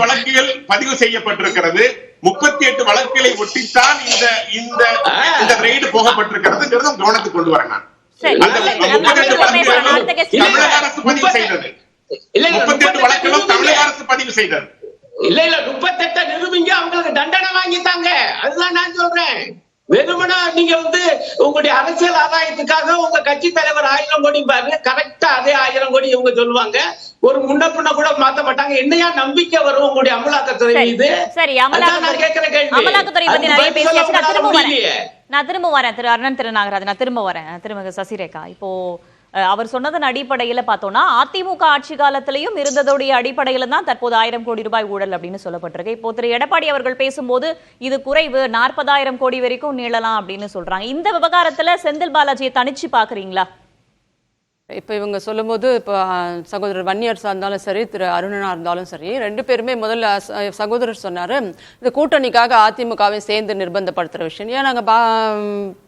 வழக்குகள் பதிவு செய்யப்பட்டிருக்கிறது. 38 வழக்குகளை ஒட்டித்தான் இந்த ரெய்டு போகப்பட்டிருக்கிறதுங்கிறதும் கவனத்துக்கு கொண்டு வரேன் நான். அந்த 38 வழக்குகளும் தமிழக அரசு பதிவு செய்தது. 38 வழக்குகளும் தமிழக அரசு பதிவு செய்தது. இல்ல 38 நிரூபிங்க, அவங்களுக்கு தண்டனை வாங்கித்தாங்க. அதுதான் நான் சொல்றேன். வெறுமனா நீங்க உங்களுடைய அரசியல் ஆதாயத்துக்காக உங்க கட்சி தலைவர் 1000 கோடி பாருங்க, கரெக்டா அதே 1000 கோடி இவங்க சொல்லுவாங்க. ஒரு முன்ன பின்ன கூட மாத்த மாட்டாங்க. என்னையா நம்பிக்கை வரும் உங்களுடைய அமலாக்கத்துறை மீது? சரி, அமலாக்கத்துறை பத்தி நிறைய பேசியாச்சு. நான் திரும்ப வரேன் திரு அருணன் திரு நாகராஜன், நான் திரும்ப வரேன் திருமதி சசிரேகா. இப்போ அவர் சொன்னதன் அடிப்படையில பார்த்தோம்னா அதிமுக ஆட்சி காலத்திலையும் இருந்ததோடைய அடிப்படையில தான் தற்போது 1000 கோடி ரூபாய் ஊழல் அப்படின்னு சொல்லப்பட்டிருக்கு. இப்போ திரு எடப்பாடி அவர்கள் பேசும்போது இது குறைவு, 40,000 கோடி வரைக்கும் நீளலாம் அப்படின்னு சொல்றாங்க. இந்த விவகாரத்துல செந்தில் பாலாஜியை தனிச்சு பாக்குறீங்களா? இப்போ இவங்க சொல்லும்போது இப்போ சகோதரர் வன்னியரசா இருந்தாலும் சரி, திரு அருணனா இருந்தாலும் சரி, ரெண்டு பேருமே முதல்ல சகோதரர் சொன்னாரு இந்த கூட்டணிக்காக அதிமுகவை சேர்ந்து நிர்பந்தப்படுத்துற விஷயம். ஏன் நாங்கள்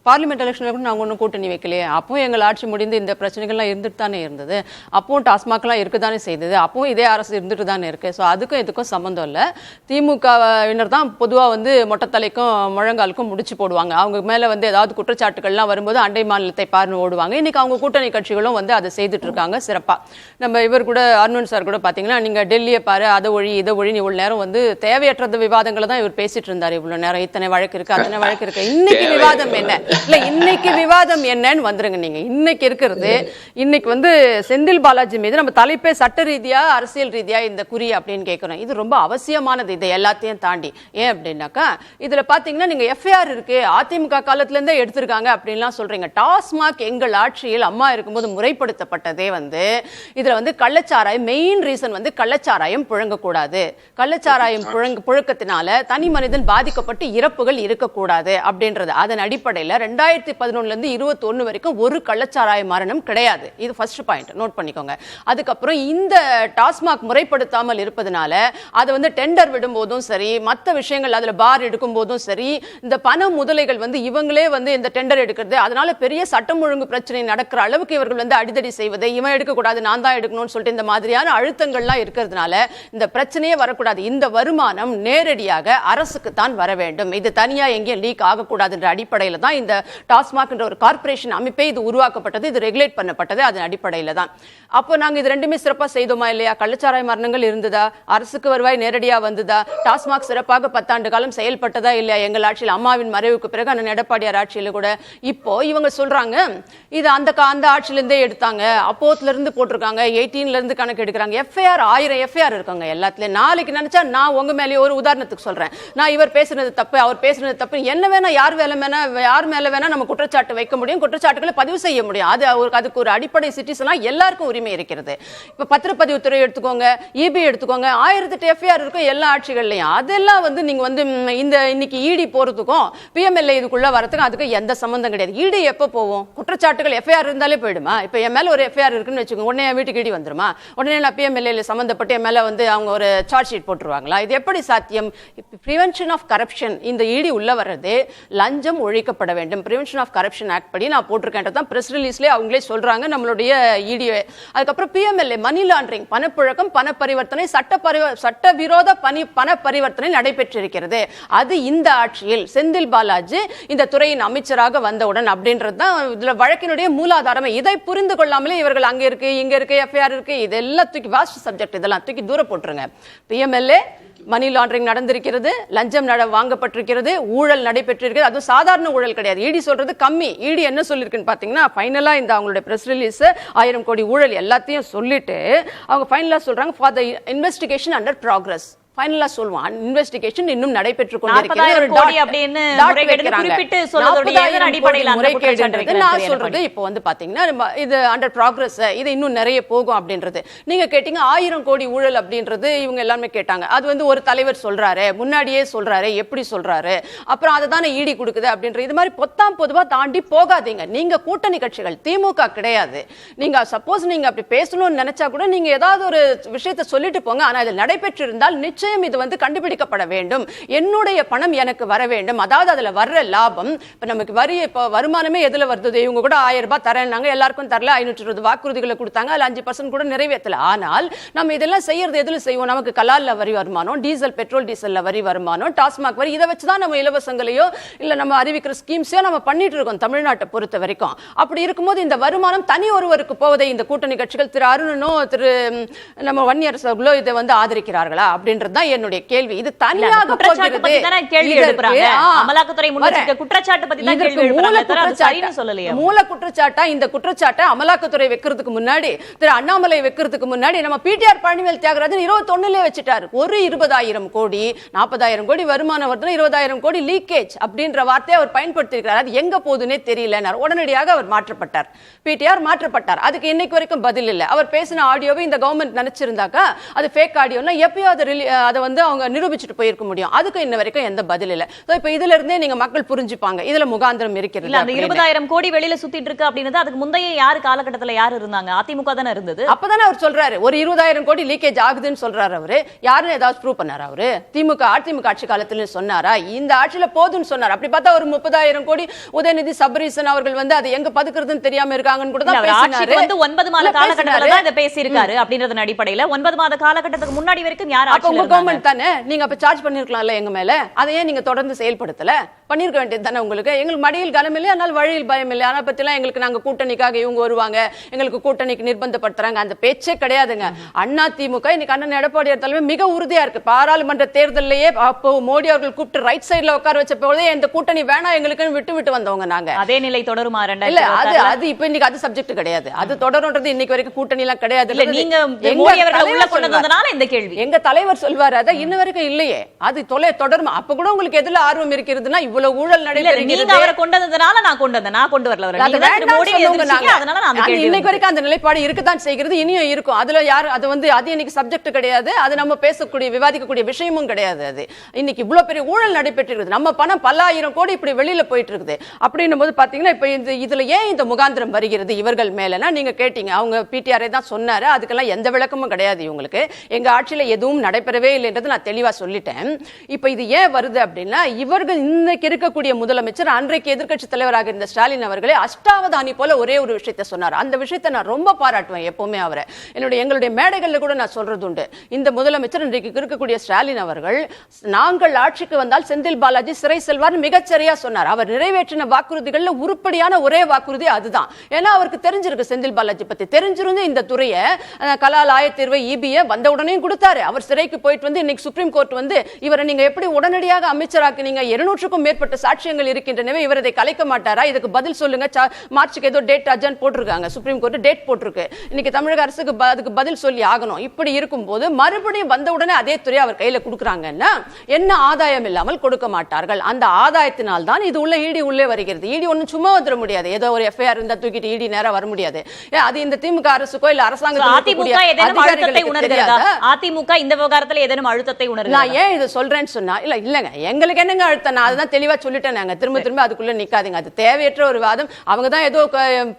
பார்லிமெண்ட் எலெக்ஷன்ல கூட நாங்கள் ஒன்றும் கூட்டணி வைக்கலையே, அப்பவும் எங்கள் ஆட்சி முடிந்து இந்த பிரச்சனைகள்லாம் இருந்துட்டு தானே இருந்தது, அப்பவும் டாஸ்மாக்லாம் இருக்க தானே செய்தது, அப்பவும் இதே அரசு இருந்துட்டு தானே இருக்கு. ஸோ அதுக்கும் இதுக்கும் சம்மந்தம் இல்லை. திமுகவினர் தான் பொதுவாக மொட்டத்தலைக்கும் முழங்காலுக்கும் முடிச்சு போடுவாங்க. அவங்க மேலே ஏதாவது குற்றச்சாட்டுகள்லாம் வரும்போது அண்டை மாநிலத்தை பார்னு ஓடுவாங்க. இன்னைக்கு அவங்க கூட்டணி கட்சிகளும் அதை செய்துட்டு இருக்காங்க சிறப்பா. நம்ம இவர் கூட அருணன் சார் கூட பாத்தீங்கன்னா நீங்க டெல்லியை பாரு, அதை ஒழி இதை ஒழி, இவ்வளவு நேரம் தேவையற்ற விவாதங்களை தான் இவர் பேசிட்டு இருந்தாரு. இவ்வளவு நேரம் இத்தனை வழக்கு இருக்கு, அத்தனை வழக்கு இருக்கு. இன்னைக்கு விவாதம் என்ன? இல்ல இன்னைக்கு விவாதம் என்னன்னு வந்துருங்க. நீங்க இன்னைக்கு இருக்கிறது, இன்னைக்கு செந்தில் பாலாஜி மீது நம்ம தலைப்பே சட்ட ரீதியா அரசியல் ரீதியா இந்த குறி அப்படின்னு கேட்கிறோம். இது ரொம்ப அவசியமானது. இதை எல்லாத்தையும் தாண்டி ஏன் அப்படின்னாக்கா இதுல பாத்தீங்கன்னா நீங்க எஃப்ஐஆர் இருக்கு, அதிமுக காலத்துல இருந்தே எடுத்திருக்காங்க அப்படின்லாம் சொல்றீங்க. டாஸ்மாக் எங்கள் ஆட்சியில் அம்மா இருக்கும்போது முறைப்படுத்தப்பட்டதே இதுல கள்ளச்சாராயம் மெயின் ரீசன் கள்ளச்சாராயம் புழங்கக்கூடாது, கள்ளச்சாராயம் புழக்கத்தினால தனி மனிதன் பாதிக்கப்பட்டு இறப்புகள் இருக்கக்கூடாது அப்படின்றது. அதன் அடிப்படையில் 2011 இருந்து 21 வரைக்கும் ஒரு கள்ளச்சாராய மரணம் கிடையாது. இது ஃபர்ஸ்ட் பாயிண்ட், நோட் பண்ணிக்கோங்க. அதுக்கப்புறம் இந்த டாஸ்மாக் முறைப்படுத்தாமல் இருப்பதனால அதை டெண்டர் விடும் போதும் சரி, மற்ற விஷயங்கள் அதுல பார் எடுக்கும் போதும் சரி, இந்த பண முதலைகள் இவங்களே இந்த டெண்டர் எடுக்கிறது, அதனால பெரிய சட்டம் ஒழுங்கு பிரச்சனை நடக்கிற அளவுக்கு இவர்கள் அடிதடி செய்வதை, இவன் எடுக்கக்கூடாது நான் தான் எடுக்கணும்னு சொல்லிட்டு இந்த மாதிரியான அழுத்தங்கள்லாம் இருக்கிறதுனால இந்த பிரச்சனையே வரக்கூடாது. இந்த வருமானம் நேரடியாக அரசுக்கு தான் வர வேண்டும். இது தனியா எங்கேயும் லீக் ஆகக்கூடாதுன்ற அடிப்படையில் தான் இந்த டாஸ்மாக் என்ற ஒரு கார்பரேஷன் அமைப்பே இது உருவாக்கப்பட்டது, இது ரெகுலேட் பண்ணப்பட்டது. அதன் அடிப்படையில் தான் அப்போ நாங்கள் இது ரெண்டுமே சிறப்பாக செய்தோமா இல்லையா? கள்ளச்சாராய மரணங்கள் இருந்ததா? அரசுக்கு வருவாய் நேரடியாக வந்ததா? டாஸ்மாக் சிறப்பாக 10 ஆண்டு காலம் செயல்பட்டதா இல்லையா? எங்கள் ஆட்சியில் அம்மாவின் மறைவுக்கு பிறகு அண்ணன் எடப்பாடியார் ஆட்சியில் கூட இப்போ இவங்க சொல்றாங்க இது அந்த ஆட்சியிலிருந்தே எடுத்தாங்க, அப்போத்துல இருந்து போட்டிருக்காங்க, 18ல இருந்து கணக்கு எடுக்கிறாங்க. எஃப்ஐஆர் 1000 எஃப்ஐஆர் இருக்காங்க எல்லாத்துலயும். நாளைக்கு நினைச்சா நான் உங்க மேலேயே ஒரு உதாரணத்துக்கு சொல்றேன், நான் இவர் பேசுனது தப்பு, அவர் பேசுனது தப்பு, என்ன வேணா யார் மேல வேணா நம்ம குற்றச்சாட்டு வைக்க முடியும், குற்றச்சாட்டுகளை பதிவு செய்ய முடியும். அதுக்கு ஒரு அடிப்படை சிட்டிசனா எல்லாருக்கும் உரிமை இருக்கிறது. இப்ப பத்திரப்பதிவுத்துறை எடுத்துக்கோங்க, இபி எடுத்துக்கோங்க, 1008 எஃப்ஐஆர் இருக்கும் எல்லா ஆட்சிகள்லயும். அதெல்லாம் நீங்க இந்த இன்னைக்கு இடி போறதுக்கும் பிஎம்எல்ஏ இதுக்குள்ள வரதுக்கும் அதுக்கு எந்த சம்பந்தம் கிடையாது. இடி எப்ப போவோம்? குற்றச்சாட்டுகள் எஃப்ஐஆர் இருந்தாலே போயிடுமா? இப்ப என் மேல ஒரு எஃப்ஐஆர் இருக்குன்னு வச்சுக்கோங்க, உடனே என் வீட்டுக்கு இடி வந்துருமா? உடனே நான் பிஎம்எல்ஏ சம்பந்தப்பட்டு என் மேல அவங்க ஒரு சார்ஜ் ஷீட் போட்டுருவாங்களா? இது எப்படி சாத்தியம்? பிரிவென்ஷன் ஆஃப் கரப்ஷன், இந்த இடி உள்ள வர்றது லஞ்சம் ஒழிக்கப்பட வேண்டும். பிரிவென்ஷன் ஆஃப் கரப்ஷன் ஆக்ட் படி நான் போட்டிருக்கேன், பிரஸ் ரிலீஸ்ல அவங்களே சொல்றாங்க நம்மளுடைய இடி. அதுக்கப்புறம் பிஎம்எல்ஏ மணி லாண்டரிங், பணப்புழக்கம், பண பரிவர்த்தனை, சட்டவிரோத பண பரிவர்த்தனை நடைபெற்றிருக்கிறது. அது இந்த ஆட்சியில் செந்தில் பாலாஜி இந்த துறையின் அமைச்சராக வந்தவுடன் அப்படின்றது தான் இதுல வழக்கினுடைய மூலாதாரம். இதை புரிந்து கொள்ளாமலே இவர்கள் அங்க இருக்கு இங்க இருக்கு எஃப்ஐஆர் இருக்கு, இதெல்லாம் தூக்கி வாஸ்ட் சப்ஜெக்ட், இதெல்லாம் தூக்கி தூர போட்டுருங்க. பிஎம்எல்ஏ மணி லாண்டரிங் நடந்திருக்கிறது, லஞ்சம் வாங்கப்பட்டிருக்கிறது, ஊழல் நடைபெற்றிருக்கிறது. அது சாதாரண ஊழல் கிடையாது. இடி சொல்றது கம்மி. இடி என்ன சொல்லிருக்குன்னு பாத்தீங்கன்னா ஃபைனலா இந்த அவங்களுடைய பிரஸ் ரிலீஸ் 1000 கோடி ஊழல் எல்லாத்தையும் சொல்லிட்டு அவங்க ஃபைனலா சொல்றாங்க for the investigation under progress. ஃபைனலா சொல்வான் இன்வெஸ்டிகேஷன் இன்னும் நடைபெற்று கொண்டிருக்கிறது. நான் சொல்றது இப்போ பாத்தீங்கன்னா இது அண்டர் ப்ராக்ரஸ், இது இன்னும் நிறைய போகும் அப்படின்றது. நீங்க கேட்டீங்க 1000 கோடி ஊழல் அப்படின்றது இவங்க எல்லாமே கேட்டாங்க. அது ஒரு தலைவர் சொல்றாரு, முன்னாடியே சொல்றாரு, எப்படி சொல்றாரு, அப்புறம் அதை தானே ஈடி கொடுக்குது அப்படின்றது. இது மாதிரி பொத்தாம் பொதுவா தாண்டி போகாதீங்க. நீங்க கூட்டணி கட்சிகள், திமுக கிடையாது. நீங்க சப்போஸ் நீங்க அப்படி பேசணும்னு நினைச்சா கூட நீங்க ஏதாவது ஒரு விஷயத்தை சொல்லிட்டு போங்க. ஆனா இது நடைபெற்று இருந்தால் நிச்சயம் நிச்சயம் இது வந்து கண்டுபிடிக்கப்பட வேண்டும். என்னுடைய பணம் எனக்கு வர வேண்டும். அதாவது அதுல வர்ற லாபம் இப்ப நமக்கு இப்ப வருமானமே எதுல வருது? இவங்க கூட 1000 ரூபாய் தரேன்னாங்க, எல்லாருக்கும் தரல, 520 வாக்குறுதிகளை கொடுத்தாங்க, அதுல 5% கூட நிறைவேற்றல. ஆனால் நம்ம இதெல்லாம் செய்யறது எதுல செய்வோம்? நமக்கு கலால்ல வரி வருமானம், டீசல் பெட்ரோல் டீசல்ல வரி வருமானம், டாஸ்மாக் வரி, இதை வச்சுதான் நம்ம இலவசங்களையோ இல்ல நம்ம அறிவிக்கிற ஸ்கீம்ஸையோ நம்ம பண்ணிட்டு இருக்கோம் தமிழ்நாட்டை பொறுத்த வரைக்கும். அப்படி இருக்கும்போது இந்த வருமானம் தனி ஒருவருக்கு போவதை இந்த கூட்டணி கட்சிகள் திரு அருணனோ திரு நம்ம வன்னியரசர்களோ இதை வந்து ஆதரிக்கிறார்களா அப்படின்றதுதான் என்னுடைய கேள்வி. இது தனியாக அமலாக்கத்துறை குற்றச்சாட்டு பத்தி தான் கேள்வி எழுப்புறாங்க. மூல குற்றச்சாட்டா இந்த குற்றச்சாட்டை அமலாக்கத்துறை வைக்கிறதுக்கு முன்னாடி திரு அண்ணாமலை வைக்கிறதுக்கு முன்னாடி நம்ம பிடிஆர் பழனிவேல் தியாகராஜன் 21 வச்சுட்டாரு. ஒரு 20,000 கோடி 40,000 கோடி வருமானம் வருது, 20,000 கோடி லீக்கேஜ் அப்படின்ற வார்த்தையை அவர் பயன்படுத்தியிருக்கிறார். அது எங்க போகுதுன்னே தெரியல. உடனடியாக அவர் மாற்றப்பட்டார், பிடிஆர் மாற்றப்பட்டார். அதுக்கு இன்னைக்கு வரைக்கும் பதில் இல்லை. அவர் பேசின ஆடியோவை இந்த கவர்மெண்ட் நினைச்சிருந்தாக்கா அது ஃபேக் ஆடியோன்னா எப்பயோ அதை வந்து அவங்க நிரூபிச்சுட்டு போயிருக்க முடியும். அதுக்கு இன்ன வரைக்கும் எந்த பதில் இல்லை. இப்ப இதுல இருந்தே நீங்க மக்கள் புரிஞ்சுப்பாங்க இதுல முகாந்திரம் இருக்கிறது. அந்த 20,000 கோடி வெளியில சுத்திட்டு இருக்கு அப்படின்றது அதுக்கு முந்தைய யாரு காலகட்டத்துல யாரு இருந்தாங்க? அதிமுக தானே இருந்தது. அப்பதானே அவர் சொல்றாரு ஒரு 20,000 கோடி லீக்கேஜ் ஆகுதுன்னு சொல்றாரு. அவரு யாருன்னு ஏதாவது ப்ரூவ் பண்ணாரா? அவரு அதிமுக ஆட்சி காலத்துல சொன்னாரா? இந்த ஆட்சியில போதுன்னு சொன்னார். அப்படி பார்த்தா ஒரு 30,000 கோடி உதயநிதி சபரீசன் அவர்கள் வந்து அதை எங்க பதுக்குறதுன்னு தெரியாம இருக்காங்கன்னு கூட தான் பேசினாரு. வந்து 9 மாத காலகட்டத்துல தான் இத பேசி இருக்காரு. அப்படின்றதன் அடிப்படையில 9 மாத காலகட்டத்துக்கு முன்னாடி வரைக்கும் யார் ஆட்சியில இருந்தாங்க? கவர்மெண்ட் தானே. நீங்க அப்ப சார்ஜ் பண்ணிருக்கலாம்ல எங்க மேல. அதையே நீங்க தொடர்ந்து செயல்படுத்தல பண்ணிருக்க வேண்டியது தானே உங்களுக்கு. எங்களுக்கு மடியில் கனம் இல்லை, ஆனால் வழியில் பயம் இல்லை. ஆனா பத்திலாம் எங்களுக்கு நாங்க கூட்டணிக்காக இவங்க வருவாங்க, எங்களுக்கு கூட்டணிக்கு நிர்பந்தப்படுத்துறாங்க, அந்த பேச்சே கிடையாதுங்க. அதிமுக இன்னைக்கு அண்ணன் எடப்பாடியார் தலைமை மிக உறுதியா இருக்கு. பாராளுமன்ற தேர்தலையே அப்போ மோடி அவர்கள் கூப்பிட்டு ரைட் சைடுல உட்கார வச்ச போதே இந்த கூட்டணி வேணா எங்களுக்கு விட்டு வந்தவங்க நாங்க. அதே நிலை தொடருமா? இல்ல அது இப்ப இன்னைக்கு அது சப்ஜெக்ட் கிடையாது. அது தொடரும்ன்றது இன்னைக்கு வரைக்கும் கூட்டணி எல்லாம் கிடையாது. நீங்க மோடி அவர்கள் உள்ள கொண்டு வந்ததனால இந்த கேள்வி எங்க தலைவர் சொல்வாரு. அத இன்ன வரைக்கும் இல்லையே. அது தொடருமா? அப்ப கூட உங்களுக்கு எதுல ஆர்வம் இருக்கிறதுனா இவ்வளவு ஊழல் நடைபெறுகிறது. நீங்க அவரை கொண்டு வந்ததனால நான் கொண்டு வந்தேன். நான் கொண்டு வரல. அதனால நான் இன்னைக்கு வரைக்கும் அந்த நிலைப்பாடு இருக்கத்தான் செய்கிறது. இனியும் இருக்கும். அதுல யாரு அது வந்து அது இன்னைக்கு சப்ஜெக்ட் கிடையாது. அது நம்ம பேசக்கூடிய விவாதிக்கக்கூடிய விஷயமும் கிடையாது. அது இன்னைக்கு இவ்வளவு பெரிய ஊழல் நடைபெற்றிருக்கு. நம்ம பணம் பல்லாயிரம் கோடி இப்படி வெளியில போயிட்டு இருக்குது. அப்படின்னும் போது பாத்தீங்கன்னா இப்ப இதுல ஏன் இந்த முகாந்திரம் வருகிறது இவர்கள் மேலனா நீங்க கேட்டீங்க. அவங்க பிடிஆரே தான் சொன்னாரு. அதுக்கெல்லாம் எந்த விளக்கமும் கிடையாது. இவங்களுக்கு எங்க ஆட்சியில எதுவும் நடைபெறவே இல்லைன்றது நான் தெளிவா சொல்லிட்டேன். இப்ப இது ஏன் வருது அப்படின்னா இவர்கள் இன்னைக்கு இருக்கக்கூடிய முதலமைச்சர் அன்றைக்கு எதிர்க்கட்சி தலைவராக இருந்த ஸ்டாலின் அவர்களே அஷ்டாவதானி போல ஒரே ஒரு விஷயத்தை சொன்னார். அந்த விஷயத்தை நான் ரொம்ப பாராட்டுவேன் எப்பவுமே அவரை. எங்களுடைய மேடைகள்ல கூட நான் சொல்றது உண்டு. இந்த முதலமைச்சர் இன்றைக்கு இருக்கக்கூடிய ஸ்டாலின் அவர்கள் நாங்கள் ஆட்சிக்கு வந்தால் செந்தில் பாலாஜி சிறை செல்வார் மிகச்சரியா சொன்னார். அவர் நிறைவேற்றின வாக்குறுதிகள்ல உருப்படியான ஒரே வாக்குறுதி அதுதான். ஏன்னா அவருக்கு தெரிஞ்சிருக்கு செந்தில் பாலாஜி பத்தி. தெரிஞ்சிருந்து இந்த துறையை கலால் ஆயத்தீர்வை இபிஏ வந்த உடனே கொடுத்தாரு. அவர் சிறைக்கு போயிட்டு வந்து இன்னைக்கு சுப்ரீம் கோர்ட் வந்து இவரை நீங்க எப்படி உடனடியாக அமைச்சராக்குனீங்க? 200க்கும் மேற்பட்ட சாட்சியங்கள் இருக்கின்றனவே, இவர் இதை கலைக்க மாட்டாரா? இதுக்கு பதில் சொல்லுங்க. மார்ச்சுக்கு ஏதோ டேட் அட்ஜென்ட் போட்டிருக்காங்க. சுப்ரீம் கோர்ட் டேட் போட்டிருக்கு. இன்னைக்கு தமிழக அரசுக்கு அதுக்கு பதில் சொல்லி ஆகணும். இப்படி இருக்கும்போது மறுபடியும் வந்த உடனே அதே துறை அவர் கையில கொடுக்குறாங்கன்னா என்ன ஆதாயம் இல்லாமல் கொடுக்க மாட்டார்கள். அந்த ஆதாயத்தினால் தான் இது உள்ள இடி உள்ளே வருகிறது. இடி ஒன்னும் சும்மா வந்துட முடியாது. ஏதோ ஒரு எஃப்ஐஆர் இருந்தா தூக்கிட்டு இடி நேரா வர முடியாது. அது இந்த திமுக அரசுக்கோ இல்ல அரசாங்கத்துக்கோ அதிமுக இந்த விவகாரத்துல ஏதேனும் அழுத்தத்தை உணர்கிறது. நான் ஏன் இதை சொல்றேன்னு சொன்னா இல்லங்க எங்களுக்கு என்னங்க அழுத்தம்? நான் அதுதான் தெளிவா சொல்லிட்டேன். நாங்க திரும்ப அதுக்குள்ள நிக்காதீங்க. அது தேவையற்ற ஒரு வாதம். அவங்க தான் ஏதோ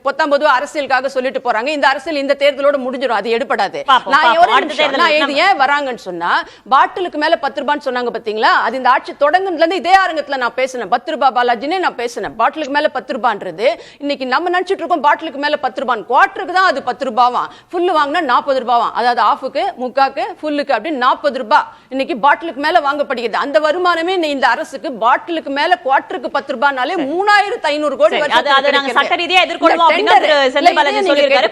பொத்தாம்பதுவா அரசியலுக்காக சொல்லிட்டு போறாங்க. இந்த அரசியல் இந்த தேர்தலோட முடிஞ்சிடும். அது எடுபடாது. நான் ஏன் வராங்கன்னு சொன்னா பாட்டிலுக்கு மேல 10 ரூபான்னு சொன்னாங்க பாத்தீங்களா? அது இந்த ஆட்சி தொடங்குனதுல இருந்து இதே அரங்கத்துல நான் பேசினேன். 10 ரூபாய் பாலாஜினே நான் பேசினேன். பாட்டிலுக்கு மேல 10 ரூபான்றது இன்னைக்கு நம்ம நினைச்சிட்டு இருக்கோம் பாட்டிலுக்கு மேல 10 ரூபாய். குவார்டருக்கு தான் அது 10 ரூபாவா. ஃபுல் வாங்கினா 40 ரூபாவா. அதாவது ஆஃபுக்கு முக்காக்கு ஃபுல்லுக்கு அப்படின்னு 40 ரூபாய் இன்னைக்கு பாட்டிலுக்கு மேல வாங்கப்படுகிறது. அந்த வருமானமே இந்த அரசுக்கு பாட்டிலுக்கு மேல குவார்டருக்கு 10 ரூபாய்னாலே 3500 கோடி சட்ட ரீதியா எதிர்கொள்வோம் அப்படின்னு செந்தில் பாலாஜி சொல்லியிருக்காரு.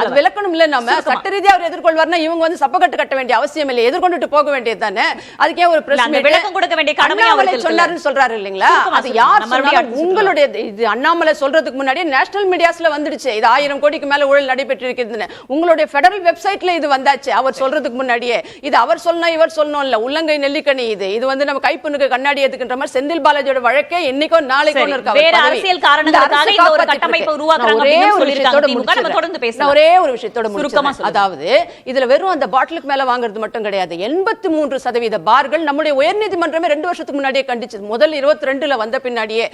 அது விளக்கணும் இல்ல. நம்ம சட்ட ரீதியா அவர் எதிர்கொள்வார்னா இவங்க வந்து சப்பக்கட்டு கட்ட வேண்டிய அவசியம் இல்லை. எதிர்கொண்டுட்டு போக வேண்டியது தானே. அதுக்கே ஒரு விளக்கம் கொடுக்க வேண்டிய கடமை அவருக்கு சொன்னாருன்னு சொல்றாரு இல்லீங்களா? அது யார் சொன்னாலும் உங்களுடைய இது அண்ணாமலை சொல்றதுக்கு முன்னாடி நேஷனல் மீடியாஸ்ல வந்துடுச்சு. இது 1000 கோடிக்கு மேல ஊழல் நடைபெற்றிருக்குதுன்னு. உங்களுடைய ஃபெடரல் வெப்சைட்ல இது வந்தாச்சு. அவர் சொல்றதுக்கு முன்னாடியே. இது அவர் சொன்னா இவர் சொல்லணும் இல்ல. உள்ளங்கை நெல்லிக்கனி இது வந்து நம்ம கைப்புண்ணுக்கு கண்ணாடி எதுக்குன்ற மாதிரி செந்தில் பாலாஜியோட வழக்கே என்னைக்கோ நாளைக்கோ இருக்கு. வேற அரசியல் காரணங்களுக்காக இந்த ஒரு கட்டமைப்பை உருவாக்குறாங்க அப்படின்னு சொல்லிருக்காங்க. நம்ம தொடர்ந்து பேசலாம். ஒரே ஒரு விஷயத்தோட சுருக்கமா, அதாவது இதுல வெறும் அந்த பாட்டிலுக்கு மேல வாங்குறது மட்டும் கிடையாது. 83% பார்கள் நம்முடைய உயர்நீதிமன்றமே 2 வருஷத்துக்கு முன்னாடியே கண்டிச்சது. முதல் 22ல வந்த பின்னாடியே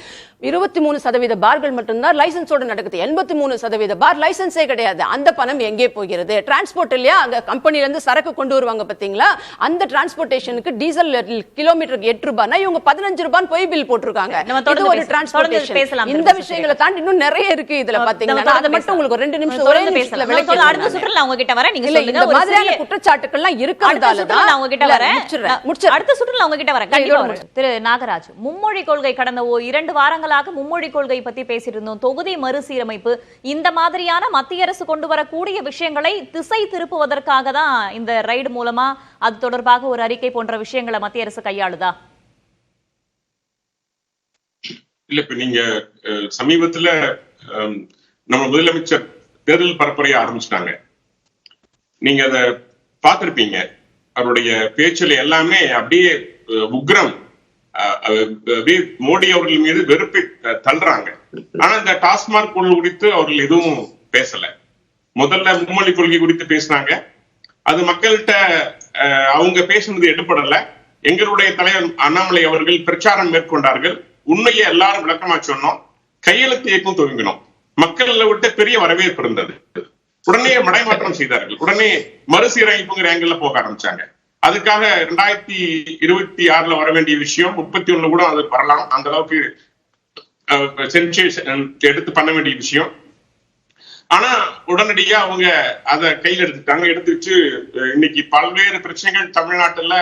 23% பார்கள் மட்டும்தான் லைசன்ஸோட நடக்குது. 83% பார் லைசன்ஸே கிடையாது. அந்த பணம் எங்கே போகிறது? டிரான்ஸ்போர்ட் இல்லையா? அங்க கம்பெனில இருந்து சரக்கு கொண்டு வருவாங்க பாத்தீங்களா? அந்த டிரான்ஸ்போர்ட்டேஷனுக்கு டீசல் கிலோமீட்டருக்கு 8 ரூபாய்னா இவங்க 15 ரூபாய் போய் பில் போட்டுருக்காங்க. இது ஒரு டிரான்ஸ்போர்ட்டேஷன். இந்த விஷயங்களை தாண்டி இன்னும் நிறைய இருக்கு இதுல பாத்தீங்கன்னா. அது மட்டும் உங்களுக்கு 2 நிமிஷம் ஒரே நிமிஷத்துல விளக்கி அடுத்த சுற்றுல நான் உங்ககிட்ட வரேன். நீங்க சொல்லுங்க. இந்த மாதிரியான குற்றச்சாட்டுகள்லாம் இருக்கிறதால தான் நான் உங்ககிட்ட வரேன். அடுத்த சுற்றுல உங்ககிட்ட வரேன். திரு நாகராஜ், மும்மொழி கொள்கை கடந்த 2 வாரங்களாக மும்மொழி கொள்கை பத்தி பேசிட்டு இருந்தோம். தொகுதி மறுசீரமைப்பு, இந்த மாதிரியான மத்திய அரசு கொண்டு வரக்கூடிய விஷயங்களை திசை திருப்புவதற்காக தான் இந்த ரைடு மூலமா அது தொடர்பாக ஒரு அறிக்கை போன்ற விஷயங்களை மத்திய அரசு கையாளுதா? இல்ல, இப்ப நீங்க சமீபத்துல நம்ம முதலமைச்சர் தேர்தல் பரப்புரைய ஆரம்பிச்சிட்டாங்க. நீங்க அதை பார்த்திருப்பீங்க. அவருடைய பேச்சுல எல்லாமே அப்படியே உக்ரம், மோடி அவர்கள் மீது வெறுப்பை தள்ளுறாங்க. ஆனா இந்த டாஸ்மாக் கொள்கை குறித்து அவர்கள் எதுவும் பேசல. முதல்ல மும்மொழி கொள்கை குறித்து பேசினாங்க. அது மக்கள்கிட்ட அவங்க பேசுனது எடுபடல. எங்களுடைய தலைவர் அண்ணாமலை அவர்கள் பிரச்சாரம் மேற்கொண்டார்கள். உண்மையை எல்லாரும் விளக்கமா சொன்னோம். கையெழுத்து இயக்கம் துவங்கினோம். மக்கள்ல விட்டு பெரிய வரவேற்பு இருந்தது. உடனே மடைமாற்றம் செய்தார்கள். உடனே மறுசீரமைப்புங்கிற ஆங்கிள் போக ஆரம்பிச்சாங்க. அதுக்காக 2026 வர வேண்டிய விஷயம் 31 கூட அது வரலாம். அந்த அளவுக்கு சென்சேஷன் எடுத்து பண்ண வேண்டிய விஷயம். ஆனா உடனடியா அவங்க அதை கையில் எடுத்துட்டாங்க. எடுத்து வச்சு இன்னைக்கு பல்வேறு பிரச்சனைகள் தமிழ்நாட்டுல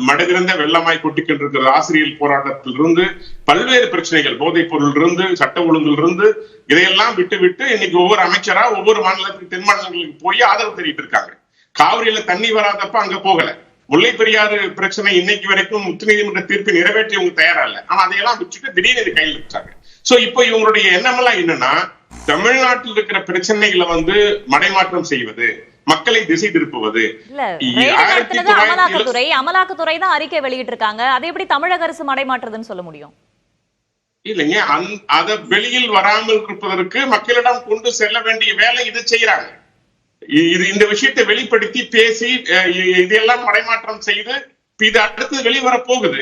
மடைதிறந்த வெள்ளமாய் கொட்டிக்கிட்டு இருக்கிற ஆசிரியர் போராட்டத்திலிருந்து பல்வேறு பிரச்சனைகள், போதைப் பொருள் இருந்து, சட்ட ஒழுங்கில் இருந்து, இதையெல்லாம் விட்டு விட்டு இன்னைக்கு ஒவ்வொரு அமைச்சரா ஒவ்வொரு மாநிலத்துக்கு தென் மாநிலங்களுக்கு போய் ஆதரவு தெரிவித்து இருக்காங்க. காவிரியில தண்ணி வராதப்ப அங்க போகல. முல்லை பெரியாறு பிரச்சனை இன்னைக்கு வரைக்கும் உச்சநீதிமன்ற தீர்ப்பை நிறைவேற்றி இவங்க தயாரா இல்ல. ஆனா அதையெல்லாம் வச்சுட்டு திடீர்னு கையில் வச்சாங்க. சோ இப்போ இவங்களுடைய எண்ணமெல்லாம் என்னன்னா, தமிழ்நாட்டில் இருக்கிற பிரச்சனைகளை மடைமாற்றம் செய்வது, மக்களை திசை திருப்புவது. அமலாக்கத்துறை தான் அறிக்கை வெளியிட்டு இருக்காங்க. அதை எப்படி தமிழக அரசு மடைமாற்றுதுன்னு சொல்ல முடியும்? இல்லைங்க, அத வெளியில் வராமல் இருப்பதற்கு மக்களிடம் கொண்டு செல்ல வேண்டிய வேலை இது செய்யறாங்க. இந்த விஷயத்தை வெளிப்படுத்தி பேசி இதெல்லாம் மடைமாற்றம் செய்து இது அடுத்து வெளிவர போகுது.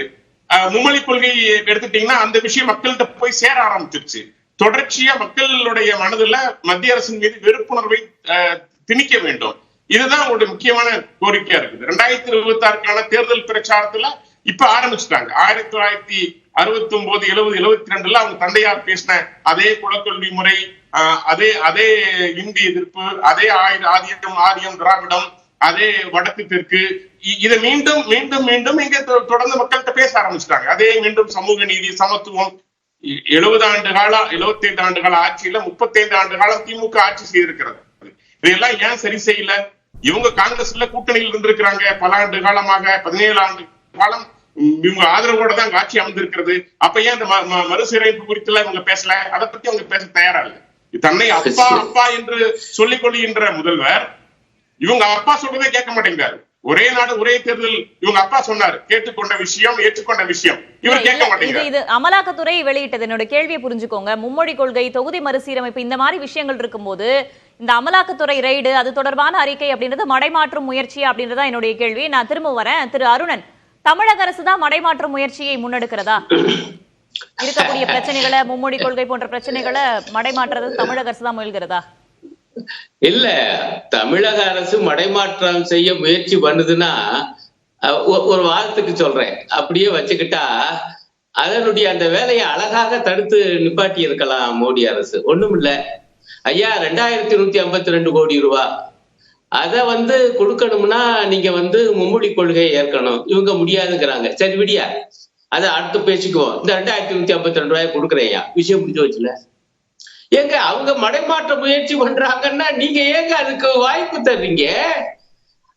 மும்மொழி கொள்கை எடுத்துட்டீங்கன்னா அந்த விஷயம் மக்கள்கிட்ட போய் சேர ஆரம்பிச்சிருச்சு. தொடர்ச்சியா மக்களுடைய மனதுல மத்திய அரசின் மீது வெறுப்புணர்வை திணிக்க வேண்டும். இதுதான் ஒரு முக்கியமான கோரிக்கையா இருக்குது. 2026க்கான தேர்தல் பிரச்சாரத்துல இப்ப ஆரம்பிச்சுட்டாங்க. 1969, 70, 72 அவங்க தந்தையார் பேசின அதே குலக்கல்வி முறை, அதே இந்தி எதிர்ப்பு, அதே ஆரியம் திராவிடம், அதே வடக்கு தெற்கு, இதை மீண்டும் மீண்டும் மீண்டும் இங்க தொடர்ந்து மக்கள்கிட்ட பேச ஆரம்பிச்சுட்டாங்க. அதே மீண்டும் சமூக நீதி, சமத்துவம். 75 ஆண்டு கால ஆட்சியில 35 ஆண்டு காலம் திமுக ஆட்சி செய்திருக்கிறது. இதையெல்லாம் ஏன் சரி செய்யல? இவங்க காங்கிரஸ்ல கூட்டணியில் இருந்திருக்கிறாங்க பல ஆண்டு காலமாக. 17 ஆண்டு காலம் இவங்க ஆதரவோட தான் ஆட்சி அமைந்திருக்கிறது. அப்ப ஏன் இந்த மறுசீரமைப்பு குறித்து இவங்க பேசல? அதை பத்தி அவங்க பேச தயாரா இல்லை. தன்னை அப்பா அப்பா என்று சொல்லிக் கொள்கின்ற முதல்வர் இவங்க அப்பா சொல்றதே கேட்க மாட்டேங்கிறாரு. ஒரே நாடு ஒரே தேர்தல் இவங்க அப்பா சொன்னாரு, கேட்டுக்கொண்ட விஷயம், ஏற்றுக்கொண்ட விஷயம், இவர் கேட்க மாட்டேங்கிறாரு. இது அமலாக்கத்துறை வெளியிட்டது. என்னோட கேள்வியை புரிஞ்சுக்கோங்க. மும்மொழி கொள்கை, தொகுதி மறுசீரமைப்பு, இந்த மாதிரி விஷயங்கள் இருக்கும்போது இந்த அமலாக்கத்துறை ரைடு, அது தொடர்பான அறிக்கை அப்படின்றது மடைமாற்றும் முயற்சி அப்படின்றதா என்னுடைய கேள்வி. நான் திரும்ப வரேன். திரு அருணன், தமிழக அரசு தான் மடைமாற்றும் முயற்சியை முன்னெடுக்கிறதா? இருக்கக்கூடிய பிரச்சனைகளை, மும்மொழி கொள்கை போன்ற பிரச்சனைகளை மடைமாற்றுறது தமிழக அரசு தான் முயல்கிறதா? இல்ல, தமிழக அரசு மடைமாற்றம் செய்ய முயற்சி பண்ணுதுன்னா ஒரு வாரத்துக்கு சொல்றேன், அப்படியே வச்சுக்கிட்டா அதனுடைய அந்த வேலையை அழகாக தடுத்து நிப்பாட்டி இருக்கலாம் மோடி அரசு. ஒண்ணும் இல்ல ஐயா, 2152 கோடி ரூபாய் அதை கொடுக்கணும்னா நீங்க மும்மொழி கொள்கையை ஏற்கணும். இவங்க முடியாதுங்கிறாங்க. சரி விடியா, அதை அடுத்து பேசிக்குவோம். இந்த 2152 ரூபாய் கொடுக்குறேயா, விஷயம் முடிஞ்சு வச்சுல. ஏங்க அவங்க மடைமாற்ற முயற்சி பண்றாங்கன்னா நீங்க ஏங்க அதுக்கு வாய்ப்பு தர்றீங்க?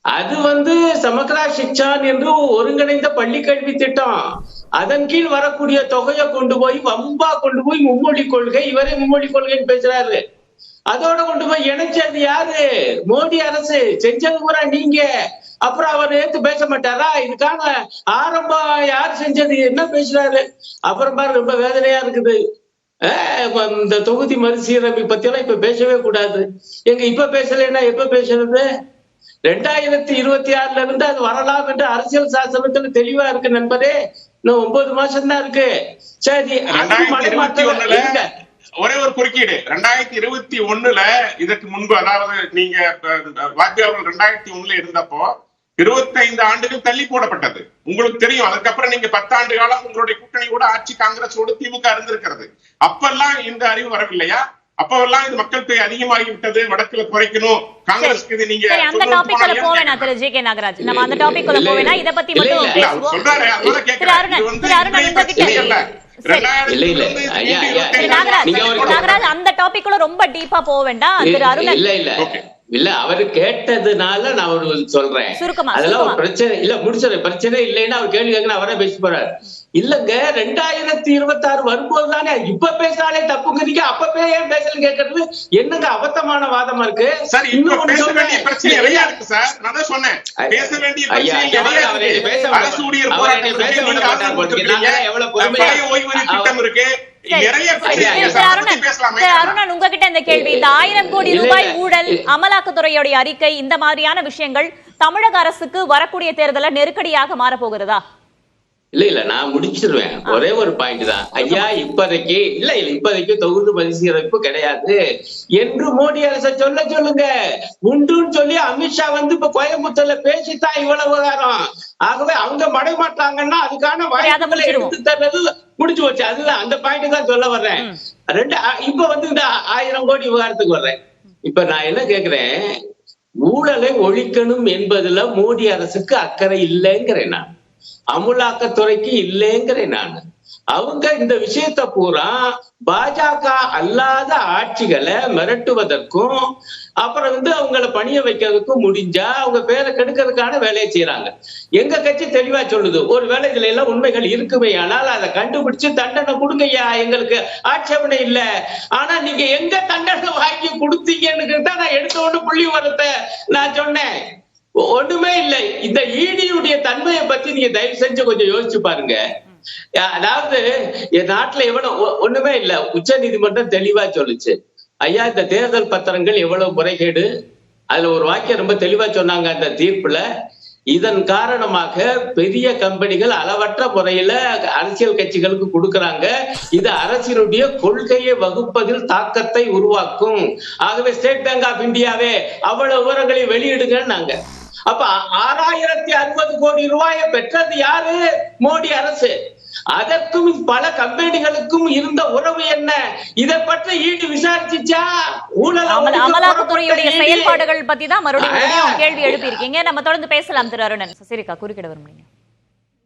அது சமக்ரா சிக்ஷான் என்று ஒருங்கிணைந்த பள்ளி கல்வி திட்டம். அதன் கீழ் வரக்கூடிய தொகையை கொண்டு போய் வம்பா கொண்டு போய் மும்மொழி கொள்கை, இவரே மும்மொழி கொள்கைன்னு பேசுறாரு. அதோட கொண்டு போய் இணைச்சது யாரு? மோடி அரசு. செஞ்சது பூரா நீங்க. அப்புறம் அவர் ஏத்து பேச மாட்டாரா? இதுக்கான ஆரம்பம் யார் செஞ்சது? என்ன பேசுறாரு? அப்புறம் பாரு, ரொம்ப வேதனையா இருக்குது. இந்த தொகுதி மறுசீரமைப்பு பத்தி எல்லாம் இப்ப பேசவே கூடாது. எங்க இப்ப பேசலைன்னா எப்ப பேசுறது? 2026 இருந்து அது வரலாம் என்று அரசியல் சாசனத்துல தெளிவா இருக்கு நண்பரே. இன்னும் 9 மாசம் தான் இருக்கு. சரி, ஒரே ஒரு குறுக்கீடு. 2021 இதற்கு முன்பு, அதாவது நீங்க வாஜ்பாய் அவர்கள் 2001 இருந்தப்போ 25 ஆண்டுகள் தள்ளி போடப்பட்டது. உங்களுக்கு தெரியும். அதுக்கப்புறம் நீங்க 10 ஆண்டு காலம் உங்களுடைய கூட்டணியோட ஆட்சி காங்கிரஸோடு திமுக இருந்திருக்கிறது. அப்பெல்லாம் இந்த அறிவு வரவில்லையா? அப்பவெல்லாம் இது மக்கள் தொகை அதிகமாகி விட்டது, வடக்குல குறைக்கணும், காங்கிரஸ்க்கு இது நீங்க அந்த டாபிக்ல போவேனா திரு ஜே கே நாகராஜ்? நம்ம அந்த டாபிக்ல போவேனா? இத பத்தி மட்டும் பேசுவோம். சொல்றாரு, அதனால கேக்குறேன். இது வந்து நாகராஜ் அந்த டாபிக்ல ரொம்ப டீப்பா போக வேண்டாம் திரு அருணன். இல்ல அவரு கேட்டதுனால நான் ஒரு சொல்றேன். அதெல்லாம் ஒரு பிரச்சனை இல்ல, முடிச்சது பிரச்சனை இல்லைன்னா அவர் கேள்வி கேட்க அவரே பேசி போறாரு. இல்லங்க 2026 வரும்போது தானே இப்ப பேசாலே தப்புங்கிறீங்க, அப்ப ஏன் பேசல கேட்கறது என்னங்க அபத்தமான வாதமா இருக்கு. இன்னும் பேச வேண்டிய பிரச்சனை நிறைய இருக்கு சார். நான் தான் சொன்னேன், பேச வேண்டிய அரசு ஊழியர் ஓய்வூதிய திட்டம் இருக்கு. அருணன், உங்ககிட்ட இந்த கேள்வி, இந்த 1000 கோடி ரூபாய் ஊழல், அமலாக்கத்துறையுடைய அறிக்கை, இந்த மாதிரியான விஷயங்கள் தமிழக அரசுக்கு வரக்கூடிய தேர்தல நெருக்கடியாக மாறப்போகிறதா? இல்ல நான் முடிச்சிருவேன். ஒரே ஒரு பாயிண்ட் தான் ஐயா. இப்போதைக்கு தொகுதி பரிசீலிப்பு கிடையாது என்று மோடி அரசை சொல்லுங்க. உண்டுன்னு சொல்லி அமித்ஷா வந்து இப்ப கோயம்புத்தூர்ல பேசித்தான் இவ்வளவு விவகாரம். ஆகவே அவங்க மடைமாட்டாங்கன்னா அதுக்கான வாய்ப்புகளை எடுத்து தர்றது முடிச்சு போச்சு. அதுதான் அந்த பாயிண்ட் தான் சொல்ல வர்றேன். இப்ப வந்து இந்த 1000 கோடி விவகாரத்துக்கு வர்றேன். இப்ப நான் என்ன கேக்குறேன், ஊழலை ஒழிக்கணும் என்பதுல மோடி அரசுக்கு அக்கறை இல்லைங்கிறேன் நான், அமலாக்கத்துறைக்கு இல்லைங்கிறேன் நான். அவங்க இந்த விஷயத்தை பூரா பாஜக அல்லாத ஆட்சிகளை மிரட்டுவதற்கும் அப்புறம் வந்து அவங்களை பணிய வைக்கிறதுக்கும் முடிஞ்சா அவங்க பேரை கெடுக்கிறதுக்கான வேலையை செய்யறாங்க. எங்க கட்சி தெளிவா சொல்லுது, ஒரு வேலை இதுல எல்லாம் உண்மைகள் இருக்குமே, ஆனால் அதை கண்டுபிடிச்சு தண்டனை கொடுங்கய்யா, எங்களுக்கு ஆட்சேபனை இல்லை. ஆனா நீங்க எங்க தண்டனை வாங்கி கொடுத்தீங்கன்னு தான் நான் எடுத்த ஒண்ணு புள்ளி வரத்தை நான் சொன்னேன். ஒண்ணுமே இல்லை. இந்த ஈடியுடைய தன்மையை பத்தி நீங்க தயவு செஞ்சு கொஞ்சம் யோசிச்சு பாருங்க. அதாவது என் நாட்டுல எவ்வளவு ஒண்ணுமே இல்ல. உச்ச நீதிமன்றம் தெளிவா சொல்லுச்சு, ஐயா இந்த தேர்தல் பத்திரங்கள் எவ்வளவு முறைகேடு. அதுல ஒரு வாக்கியம் ரொம்ப தெளிவா சொன்னாங்க அந்த தீர்ப்புல, இதன் காரணமாக பெரிய கம்பெனிகள் அளவற்ற முறையில அரசியல் கட்சிகளுக்கு கொடுக்கறாங்க. இது அரசினுடைய கொள்கையை வகுப்பதில் தாக்கத்தை உருவாக்கும். ஆகவே ஸ்டேட் பேங்க் ஆஃப் இந்தியாவே அவ்வளவு விவரங்களை வெளியிடுங்க. அப்ப 6060 கோடி ரூபாயை பெற்றது யாரு? மோடி அரசு. அதற்கும் பல கம்பெனிகளுக்கும் இருந்த உறவு என்ன? இதை பற்றி ஈடு விசாரிச்சுச்சா? அமலாக்கத்துறையுடைய செயல்பாடுகள் பத்தி தான் மறுபடியும் கேள்வி எழுப்பி இருக்கீங்க. நம்ம தொடர்ந்து பேசலாம் திரு அருணன். சரிக்கா, குறுக்கிட விரும்புறீங்க?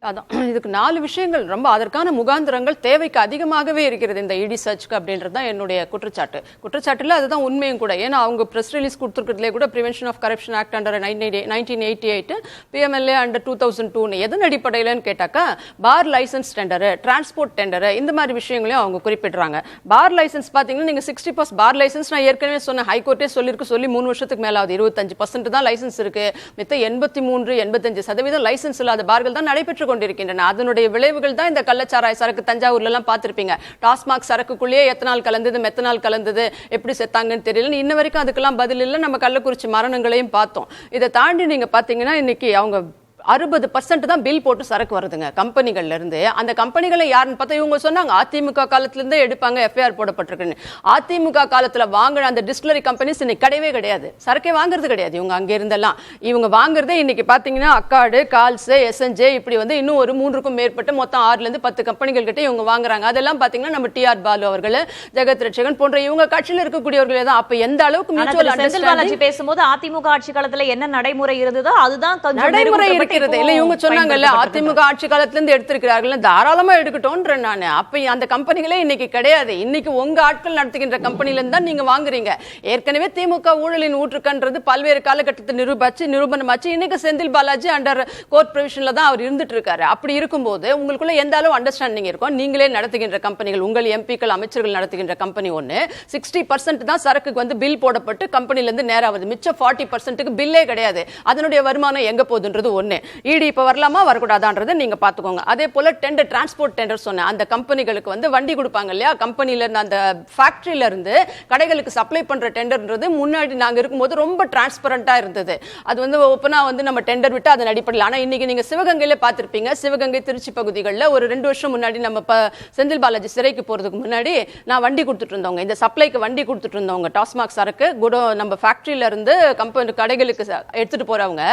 அதான் இதுக்கு 4 விஷயங்கள் ரொம்ப அதற்கான முகாந்திரங்கள் தேவைக்கு அதிகமாகவே இருக்கிறது இந்த இடி சர்ச்சுக்கு அப்படின்றது தான் என்னுடைய குற்றச்சாட்டுல அதுதான் உண்மையும் கூட. ஏன்னா அவங்க பிரஸ் ரிலீஸ் கொடுத்துருக்கிறதுலே கூட prevention of corruption act under 1988, PMLA under 2002 எதன் அடிப்படையிலன்னு கேட்டாக்கா bar licence tender, transport tender, இந்த மாதிரி விஷயங்களையும் அவங்க குறிப்பிடுறாங்க. பார் லைசன்ஸ் பாத்தீங்கன்னா நீங்க 60% பார் லைசன்ஸ் நான் ஏற்கனவே சொன்ன ஹைகோர்ட்டே சொல்லி 3 வருஷத்துக்கு மேல ஆகுது. 25% தான் லைசன்ஸ் இருக்கு. மித்த 83-85% லைசன்ஸ் இல்லாத பார்கள் தான் நடைபெற்று கொண்டிருக்கின்றன. அதனுடைய விளைவுகள் தான் இந்த கள்ளச்சாராய சரக்கு. தஞ்சாவூர்ல எல்லாம் பார்த்திருப்பீங்க, டாஸ்மாக் சரக்குக்குள்ளேயே எத்தனால் கலந்தது மெத்தனால் கலந்தது, எப்படி செத்தாங்கன்னு தெரியல. இன்ன வரைக்கும் அதுக்கெல்லாம் பதில் இல்லை. நம்ம கள்ளக்குறிச்சி மரணங்களையும் பார்த்தோம். இதை தாண்டி நீங்க பாத்தீங்கன்னா இன்னைக்கு அவங்க 60% தான் பில் போட்டு சரக்கு வருதுங்க கம்பெனிகள்ல இருந்து. அந்த கம்பெனிகளை யாருன்னு பார்த்தா இவங்க சொன்னாங்க அதிமுக காலத்துல இருந்தே எடுப்பாங்க, எஃப்ஐஆர் போடப்பட்டிருக்குன்னு. அதிமுக காலத்துல வாங்கின அந்த டிஸ்டிலரி கம்பெனிஸ் இன்னைக்கு கிடையவே கிடையாது, சரக்கே வாங்குறது கிடையாது. இவங்க அங்க இருந்தெல்லாம் இவங்க வாங்குறதே இன்னைக்கு பாத்தீங்கன்னா அக்காடு, கால்ஸ், எஸ்என்ஜே, இப்படி வந்து இன்னும் ஒரு 3க்கும் மேற்பட்ட மொத்தம் 6-10 கம்பெனிகள் கிட்ட இவங்க வாங்குறாங்க. அதெல்லாம் பாத்தீங்கன்னா நம்ம டிஆர் பாலு அவர்கள், ஜெகத் ரட்சகன் போன்ற இவங்க கட்சியில் இருக்கக்கூடியவர்களே தான். அப்ப எந்த அளவுக்கு மியூச்சுவல் அண்டர்ஸ்டாண்டிங் பேசும்போது அதிமுக ஆட்சி காலத்துல என்ன நடைமுறை இருந்ததோ அதுதான் நடைமுறை இல்ல இவங்க சொன்னாங்கல்ல அதிமுக ஆட்சி காலத்துல இருந்து எடுத்திருக்கிறார்கள், தாராளமா எடுக்கட்டும் நான். அப்ப அந்த கம்பெனிகளே இன்னைக்கு கிடையாது. இன்னைக்கு உங்க ஆட்கள் நடத்துகின்ற கம்பெனில இருந்து தான் நீங்க வாங்குறீங்க. ஏற்கனவே திமுக ஊழலின் ஊற்றுக்கன்றது பல்வேறு காலகட்டத்தை நிரூபணமாச்சு. இன்னைக்கு செந்தில் பாலாஜி அண்டர் கோர்ட் ப்ரொவிஷன்ல தான் அவர் இருந்துட்டு இருக்காரு. அப்படி இருக்கும்போது உங்களுக்குள்ள எந்த அளவு அண்டர்ஸ்டாண்டிங் இருக்கும்? நீங்களே நடத்துகின்ற கம்பெனிகள், உங்கள் எம்பிக்கள் அமைச்சர்கள் நடத்துகின்ற கம்பெனி ஒண்ணு 60% தான் சரக்குக்கு வந்து பில் போடப்பட்டு கம்பெனில இருந்து நேரா வருது. மிச்சம் 40%க்கு பில்லே கிடையாது. அதனுடைய வருமானம் எங்க போகுதுன்றது ஒண்ணு. இடி இப்போ வரலாமா வரக்கூடாதான்றதை நீங்க பாத்துக்கோங்க. அதே போல டெண்டர், டிரான்ஸ்போர்ட் டெண்டர் சொன்னேன், அந்த கம்பெனிகளுக்கு வந்து வண்டி கொடுப்பாங்க இல்லையா, கம்பெனில இருந்து அந்த ஃபேக்டரியில இருந்து கடைகளுக்கு சப்ளை பண்ற டெண்டர்ன்றது முன்னாடி நாங்க இருக்கும்போது ரொம்ப டிரான்ஸ்பரண்டா இருந்தது. அது வந்து ஓப்பனா வந்து நம்ம டெண்டர் விட்டு அதன் அடிப்படையில். ஆனா இன்னைக்கு நீங்க சிவகங்கையில பார்த்திருப்பீங்க, சிவகங்கை திருச்சி பகுதிகளில் ஒரு 2 வருஷம் முன்னாடி நம்ம செந்தில் பாலாஜி சிறைக்கு போறதுக்கு முன்னாடி நான் வண்டி கொடுத்துட்டு இருந்தவங்க, இந்த சப்ளைக்கு வண்டி கொடுத்துட்டு இருந்தவங்க, டாஸ்மாக் சரக்கு குடோ நம்ம ஃபேக்டரியில இருந்து கம்பெனி கடைகளுக்கு எடுத்துட்டு போறவங்க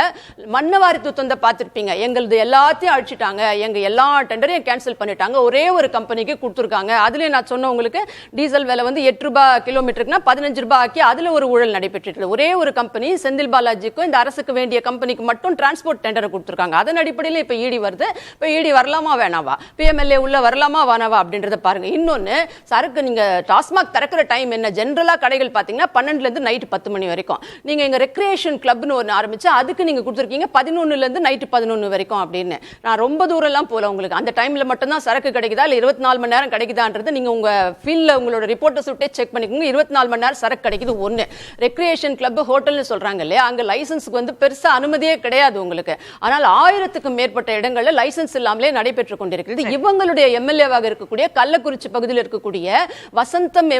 மண்ணவாரி தூத்தந்த பார்த்திருப்பீங்க. எங்களது எல்லாத்தையும் அழிச்சிட்டாங்க, எங்க எல்லா டெண்டரையும் கேன்சல் பண்ணிட்டாங்க, ஒரே ஒரு கம்பெனிக்கு கொடுத்துருக்காங்க. அதுல நான் சொன்ன உங்களுக்கு டீசல் விலை வந்து 8 ரூபாய் கிலோமீட்டருக்குனா 15 ரூபாய் ஆக்கி அதுல ஒரு ஊழல் நடைபெற்று ஒரே ஒரு கம்பெனி செந்தில் பாலாஜிக்கும் இந்த அரசுக்கு வேண்டிய கம்பெனிக்கு மட்டும் டிரான்ஸ்போர்ட் டெண்டரை கொடுத்துருக்காங்க. அதன் அடிப்படையில் இப்ப ஈடி வருது. இப்ப ஈடி வரலாமா வேணாவா, பிஎம்எல்ஏ உள்ள வரலாமா வேணாவா அப்படின்றத பாருங்க. இன்னொன்னு, சரக்கு நீங்க டாஸ்மாக் திறக்கிற டைம் என்ன, ஜெனரலா கடைகள் பாத்தீங்கன்னா 12 இருந்து நைட் 10 மணி வரைக்கும். நீங்க எங்க ரெக்ரியேஷன் கிளப்னு ஒன்று ஆரம்பிச்சு அதுக்கு நீங்க கொடுத்துருக்கீங்க 11 இருந்து நைட் 11 வரைக்கும் அப்படின்னு. நான் ரொம்ப தூரம் எல்லாம் போல, உங்களுக்கு அந்த டைம்ல மட்டும் தான் சரக்கு கிடைக்குதா இல்ல 24 மணி நேரம் கிடைக்குதான்றது நீங்க உங்க ஃபீல்ட்ல உங்களோட ரிப்போர்ட்டர்ஸ் விட்டே செக் பண்ணிக்கோங்க. 24 மணி நேரம் சரக்கு கிடைக்குது ஒண்ணு. ரெக்ரியேஷன் கிளப் ஹோட்டல்னு சொல்றாங்க இல்லையா, அங்க லைசன்ஸ்க்கு வந்து பெருசா அனுமதியே கிடையாது உங்களுக்கு. ஆனால் 1000க்கும் மேற்பட்ட இடங்கள்ல லைசன்ஸ் இல்லாமலே நடைபெற்று கொண்டிருக்கிறது. இவங்களுடைய எம்எல்ஏவாக இருக்கக்கூடிய கள்ளக்குறிச்சி பகுதியில் இருக்கக்கூடிய வசந்தம்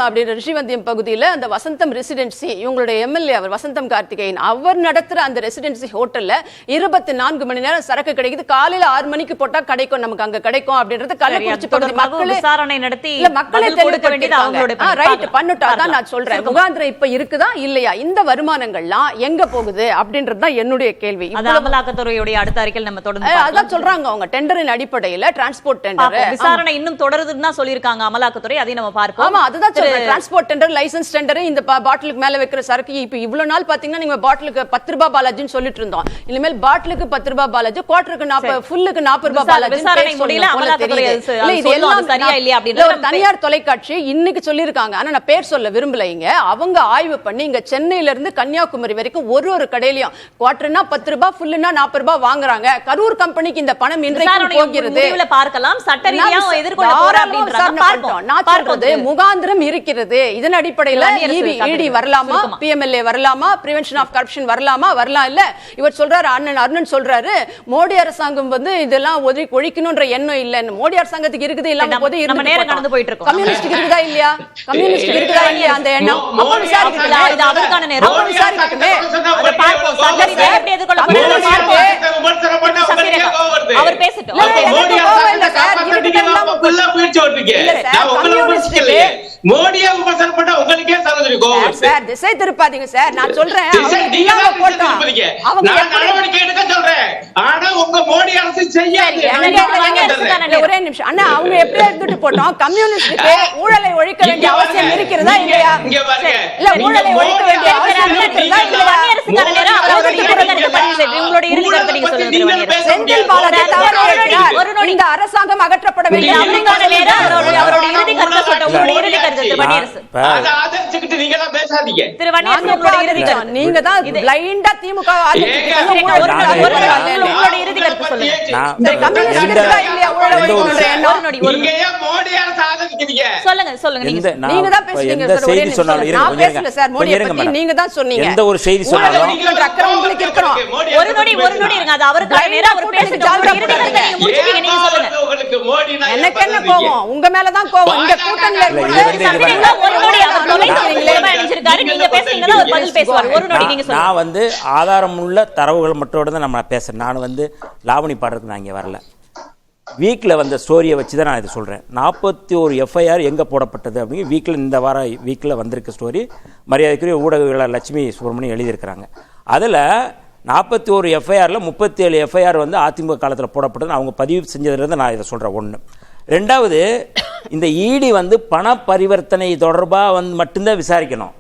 அப்படின்ற ரிஷிவந்தியம் பகுதியில் அந்த வசந்தம் ரெசிடென்சி, இவங்களுடைய எம்எல்ஏ அவர் வசந்தம் கார்த்திகேயன், அவர் நடத்துற அந்த ரெசிடென்சி ஹோட்டல்ல 24 மணி நேரம் சரக்கு கிடைக்குது. காலையில 6 மணிக்கு போட்டா கிடைக்கும், நமக்கு அங்க கிடைக்கும் அப்படின்றது கள்ளக்குறிச்சி பகுதி மக்களே விசாரணை நடத்தி மக்களே தெளிவுபடுத்த வேண்டியது அவங்களோட ரைட் பண்ணிட்டா தான் நான் சொல்றேன். முகாந்திரம் இப்ப இருக்குதா இல்லையா, இந்த வருமானங்கள்லாம் எங்க போகுது அப்படின்றது தான் என்னுடைய கேள்வி. அமலாக்கத்துறையுடைய அடுத்த அறிக்கையில் நம்ம தொடர்ந்து அதான் சொல்றாங்க அவங்க டெண்டரின் அடிப்படையில் டிரான்ஸ்போர்ட் டெண்டர் விசாரணை இன்னும் தொடருதுன்னு தான் சொல்லியிருக்காங்க அமலாக்கத்துறை. அதை நம்ம பார்ப்போம். ஆமா, அதுதான் சொல்றேன். டிரான்ஸ்போர்ட் டெண்டர், லைசன்ஸ் டெண்டர், இந்த பாட்டிலுக்கு மேல வைக்கிற சரக்கு இப்ப இவ்வளவு நாள் பாத்தீங்கன்னா நீங்க பாட்டிலுக்கு 10 ரூபாய் பாலாஜின்னு சொல்லிட்டு இருந்தோம். இனிமேல் பாட்டிலுக்கு 10 ரூபாய் பாலாஜி, குவார்டருக்கு 40, ஃபுல்லுக்கு 40 ரூபாய் பாலாஜி. விசாரணை முடியல, அமலாக்கத்துறை இது எல்லாம் சரியா இல்லையா அப்படின்ற ஒரு தனியார் தொலைக்காட்சி இன்னைக்கு சொல்லிருக்காங்க. ஆனா நான் பேர் சொல்ல விரும்பலைங்க. அவங்க ஆய்வு பண்ணி இங்க சென்னையில இருந்து கன்னியாகுமரி வரைக்கும் ஒரு கடையிலயும் குவார்டர்னா 10 ரூபாய், ஃபுல்லுனா 40 ரூபாய் வாங்குறாங்க. கரூர் கம்பெனிக்கு இந்த பணம் இன்றைக்கு போகிறது. பார்க்கலாம், சட்ட ரீதியா எதிர்கொள்ள போற அப்படின்றத பார்ப்போம். நான் சொல்றது முகாந்திரம் இருக்கிறது. இதன் அடிப்படையில் இடி வரலாமா, பிஎம்எல்ஏ வரலாமா, பிரிவென்ஷன் ஆஃப் கரப்ஷன் வரலாமா, வரலாம் இல்ல. இவர் சொல்றாரு, அருணன் சொல்றாரு, மோடி அரசாங்கம் வந்து இதெல்லாம் ஒழிக்கணும்ன்ற எண்ணம் இல்லன்னு. மோடி அரசாங்கத்துக்கு இருக்குது, இல்லாம போது நம்ம நேரம் கடந்து போயிட்டு இருக்கோம். கம்யூனிஸ்ட் இருக்குதா இல்லையா, கம்யூனிஸ்ட் இருக்குதா இல்லையா அந்த எண்ணம், அப்ப விசாரிக்கல. இது அவருக்கான நேரம், அப்ப விசாரிக்கட்டுமே. அதை பார்ப்போம். சட்ட ரீதியா எப்படி எதிர்கொள்ள போறோம் பார்ப்போம். அவர் பேசட்டும். மோடியை விமர்சனம் பண்ண உங்களுக்கே சகோதரி கோவம் சார். திசை திருப்பாதீங்க சார், நான் சொல்றேன். அவங்க நடவடிக்கை எடுக்க சொல்றேன், ஆனா உங்க மோடி அரசு செய்யாது. ஒரே நிமிஷம் அண்ணா, அவங்க எப்படி இருந்துட்டு போட்டோம், கம்யூனிஸ்டுக்கு ஊழலை ஒழிக்க வேண்டிய அவசியம் இருக்கிறதா இல்லையா? இல்ல, ஊழலை ஒழிக்க வேண்டிய அவசியம் இருக்கிறதா இல்லையா? செந்தில் பாலாஜி தவறு, இந்த அரசாங்கம் அகற்றப்பட வேண்டிய நீங்க தான் பிளைண்டா திமுக எந்த ஒரு செய்தி சொன்னாலும் எனக்கு என்ன கோவம், உங்க மேலதான் கோவம். இந்த கூட்டணியில நான் வந்து ஆதாரமுள்ள தரவுகள் மட்டும் தான் நம்ம பேசுறேன். நான் வந்து லாவணி பாடுறதுக்கு நான் இங்கே வரல. வீக்கில் வந்த ஸ்டோரியை வச்சு தான் நான் இதை சொல்கிறேன். 41 எஃப்ஐஆர் எங்கே போடப்பட்டது அப்படிங்கிற வீக்கில் இந்த வாரம் வீக்கில் வந்திருக்க ஸ்டோரி மரியாதைக்குரிய ஊடகவியலாளர் லட்சுமி சுப்பிரமணியம் எழுதியிருக்கிறாங்க. அதில் 41 எஃப்ஐஆரில் 37 எஃப்ஐஆர் வந்து அதிமுக காலத்தில் போடப்பட்டது அவங்க பதிவு செஞ்சதுலேருந்து நான் இதை சொல்கிறேன். ஒன்று. ரெண்டாவது, இந்த இடி வந்து பண பரிவர்த்தனை தொடர்பாக வந்து மட்டும்தான் விசாரிக்கணும்.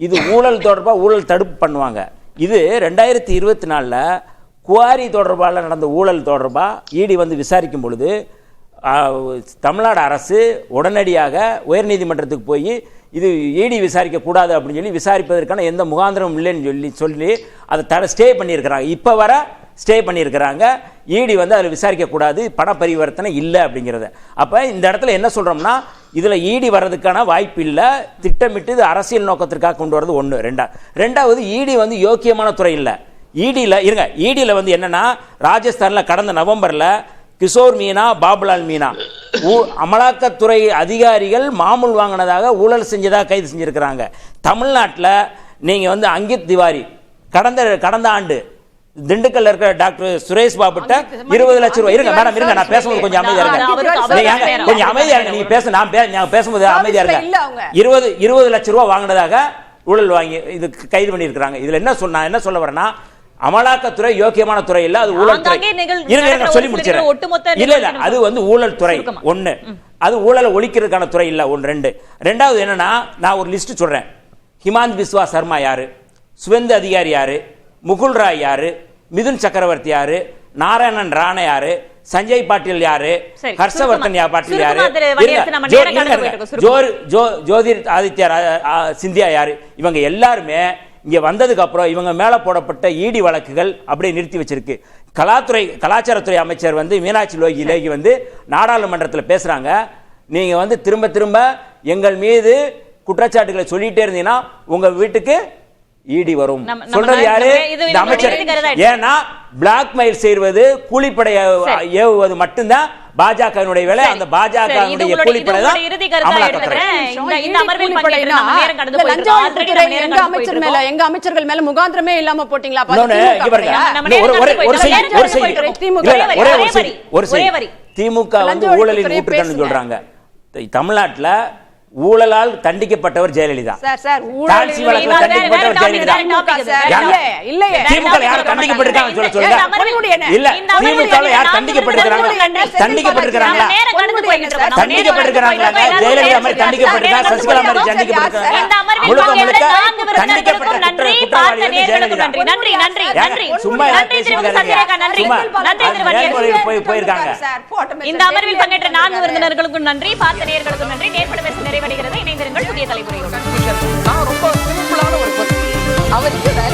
இது ஊழல் தொடர்பாக ஊழல் தடுப்பு பண்ணுவாங்க. இது 2024 குவாரி தொடர்பால் நடந்த ஊழல் தொடர்பாக இடி வந்து விசாரிக்கும் பொழுது தமிழ்நாடு அரசு உடனடியாக உயர்நீதிமன்றத்துக்கு போய் இது இடி விசாரிக்கக்கூடாது அப்படின்னு சொல்லி விசாரிப்பதற்கான எந்த முகாந்திரமும் இல்லைன்னு சொல்லி அதை ஸ்டே பண்ணியிருக்கிறாங்க. இப்போ வர ஸ்டே பண்ணியிருக்கிறாங்க. இடி வந்து அதில் விசாரிக்கக்கூடாது, பண பரிவர்த்தனை இல்லை அப்படிங்கிறத. அப்போ இந்த இடத்துல என்ன சொல்கிறோம்னா, இதில் இடி வர்றதுக்கான வாய்ப்பு இல்லை. திட்டமிட்டு இது அரசியல் நோக்கத்திற்காக கொண்டு வரது ஒன்று. ரெண்டாவது, இடி வந்து யோக்கியமான துறை இல்லை. இடியில் வந்து என்னன்னா ராஜஸ்தான்ல கடந்த நவம்பர்ல கிஷோர் மீனா, பாபுலால் மீனா அமலாக்கத்துறை அதிகாரிகள் மாமூல் வாங்கினதாக ஊழல் செஞ்சதாக கைது செஞ்சிருக்கிறாங்க. தமிழ்நாட்டில் நீங்க வந்து அங்கித் திவாரி கடந்த ஆண்டு திண்டுக்கல்ல இருக்கிற டாக்டர் சுரேஷ் பாபுட்ட 20 லட்சம் ரூபாய். இருங்க மேடம், இருங்க, நான் பேசும்போது கொஞ்சம் அமைதியா இருங்க. கொஞ்சம் அமைதியா இருங்க. நீங்க பேச, நான் பேசும்போது அமைதியா இருங்க. 20 லட்சம் ரூபாய் வாங்கினதாக ஊழல் வாங்கி இது கைது பண்ணி இருக்காங்க. இதுல என்ன சொல்ல வரேன்னா, அமலாக்கத்துறை யோக்கியமான துறை இல்ல, அது ஊழல் துறை. சொல்லி முடிச்சிடறேன். இல்ல அது வந்து ஊழல் துறை ஒண்ணு, அது ஊழலை ஒழிக்கிறதுக்கான துறை இல்ல. ரெண்டாவது என்னன்னா, நான் ஒரு லிஸ்ட் சொல்றேன். ஹிமாந்த் பிஸ்வா சர்மா யாரு, சுவேந்து அதிகாரி யாரு, முகுல் ராய் யாரு, மிதுன் சக்கரவர்த்தி யாரு, நாராயணன் ராணே யாரு, சஞ்சய் பாட்டீல் யாரு, ஹர்ஷவர்தன் பாட்டீல் யாரு, ஜோதிர் ஆதித்ய சிந்தியா யாரு, இவங்க எல்லாருமே இங்க வந்ததுக்கு அப்புறம் இவங்க மேல போடப்பட்ட இடி வழக்குகள் அப்படியே நிறுத்தி வச்சிருக்கு. கலாச்சாரத்துறை அமைச்சர் வந்து மீனாட்சி லேகி வந்து நாடாளுமன்றத்தில் பேசுறாங்க. நீங்க வந்து திரும்ப எங்கள் மீது குற்றச்சாட்டுகளை சொல்லிட்டே இருந்தீங்கன்னா உங்க வீட்டுக்கு இடி வரும். சொல்றது யாரு? இந்த அமைச்சர். ஏன்னா பிளாக்மெயில் செய்வது, கூலிப்படை ஏவுவது மட்டும்தான் பாஜகவினுடைய வேலை. அந்த பாஜகவினுடைய கூலிப்படை தான் அமலாக்கத்துறை. எங்க அமைச்சர்கள் மேல முகாந்திரமே இல்லாம போட்டீங்களா? திமுக வந்து ஊழலில் ஊற்றுக்கன்னு சொல்றாங்க. தமிழ்நாட்டில் ஊழலால் தண்டிக்கப்பட்டவர் ஜெயலலிதா. டாக்ஸி வழக்கில் தண்டிக்கப்பட்டவர் ஜெயலலிதா. திமுக யார் தண்டிக்கப்பட்டிருக்காங்க சொல்ல சொல்லுங்க. இல்ல, திமுக யார் தண்டிக்கப்பட்டிருக்காங்க? தண்டிக்கப்பட்டிருக்காங்களா? ஜெயலலிதா மாதிரி தண்டிக்கப்பட்டிருக்காங்க, சசிகலா மாதிரி தண்டிக்கப்பட்டிருக்காங்க. முழுக்க தண்டிக்கப்பட்ட குற்றவாளி ஜெயலலிதா. சும்மா போயிருக்காங்க. இந்த அமர்வில் பங்கேற்ற 4 விருந்தினர்களுக்கும் நன்றி, பார்த்த நேயர்களுக்கும் நன்றி. நேர்பட பேச நிறைவடைகிறது. இணைந்திருங்கள் புதிய தலைமுறையோடு. நான் ரொம்ப சிம்பிளான ஒரு அவருக்கு வேற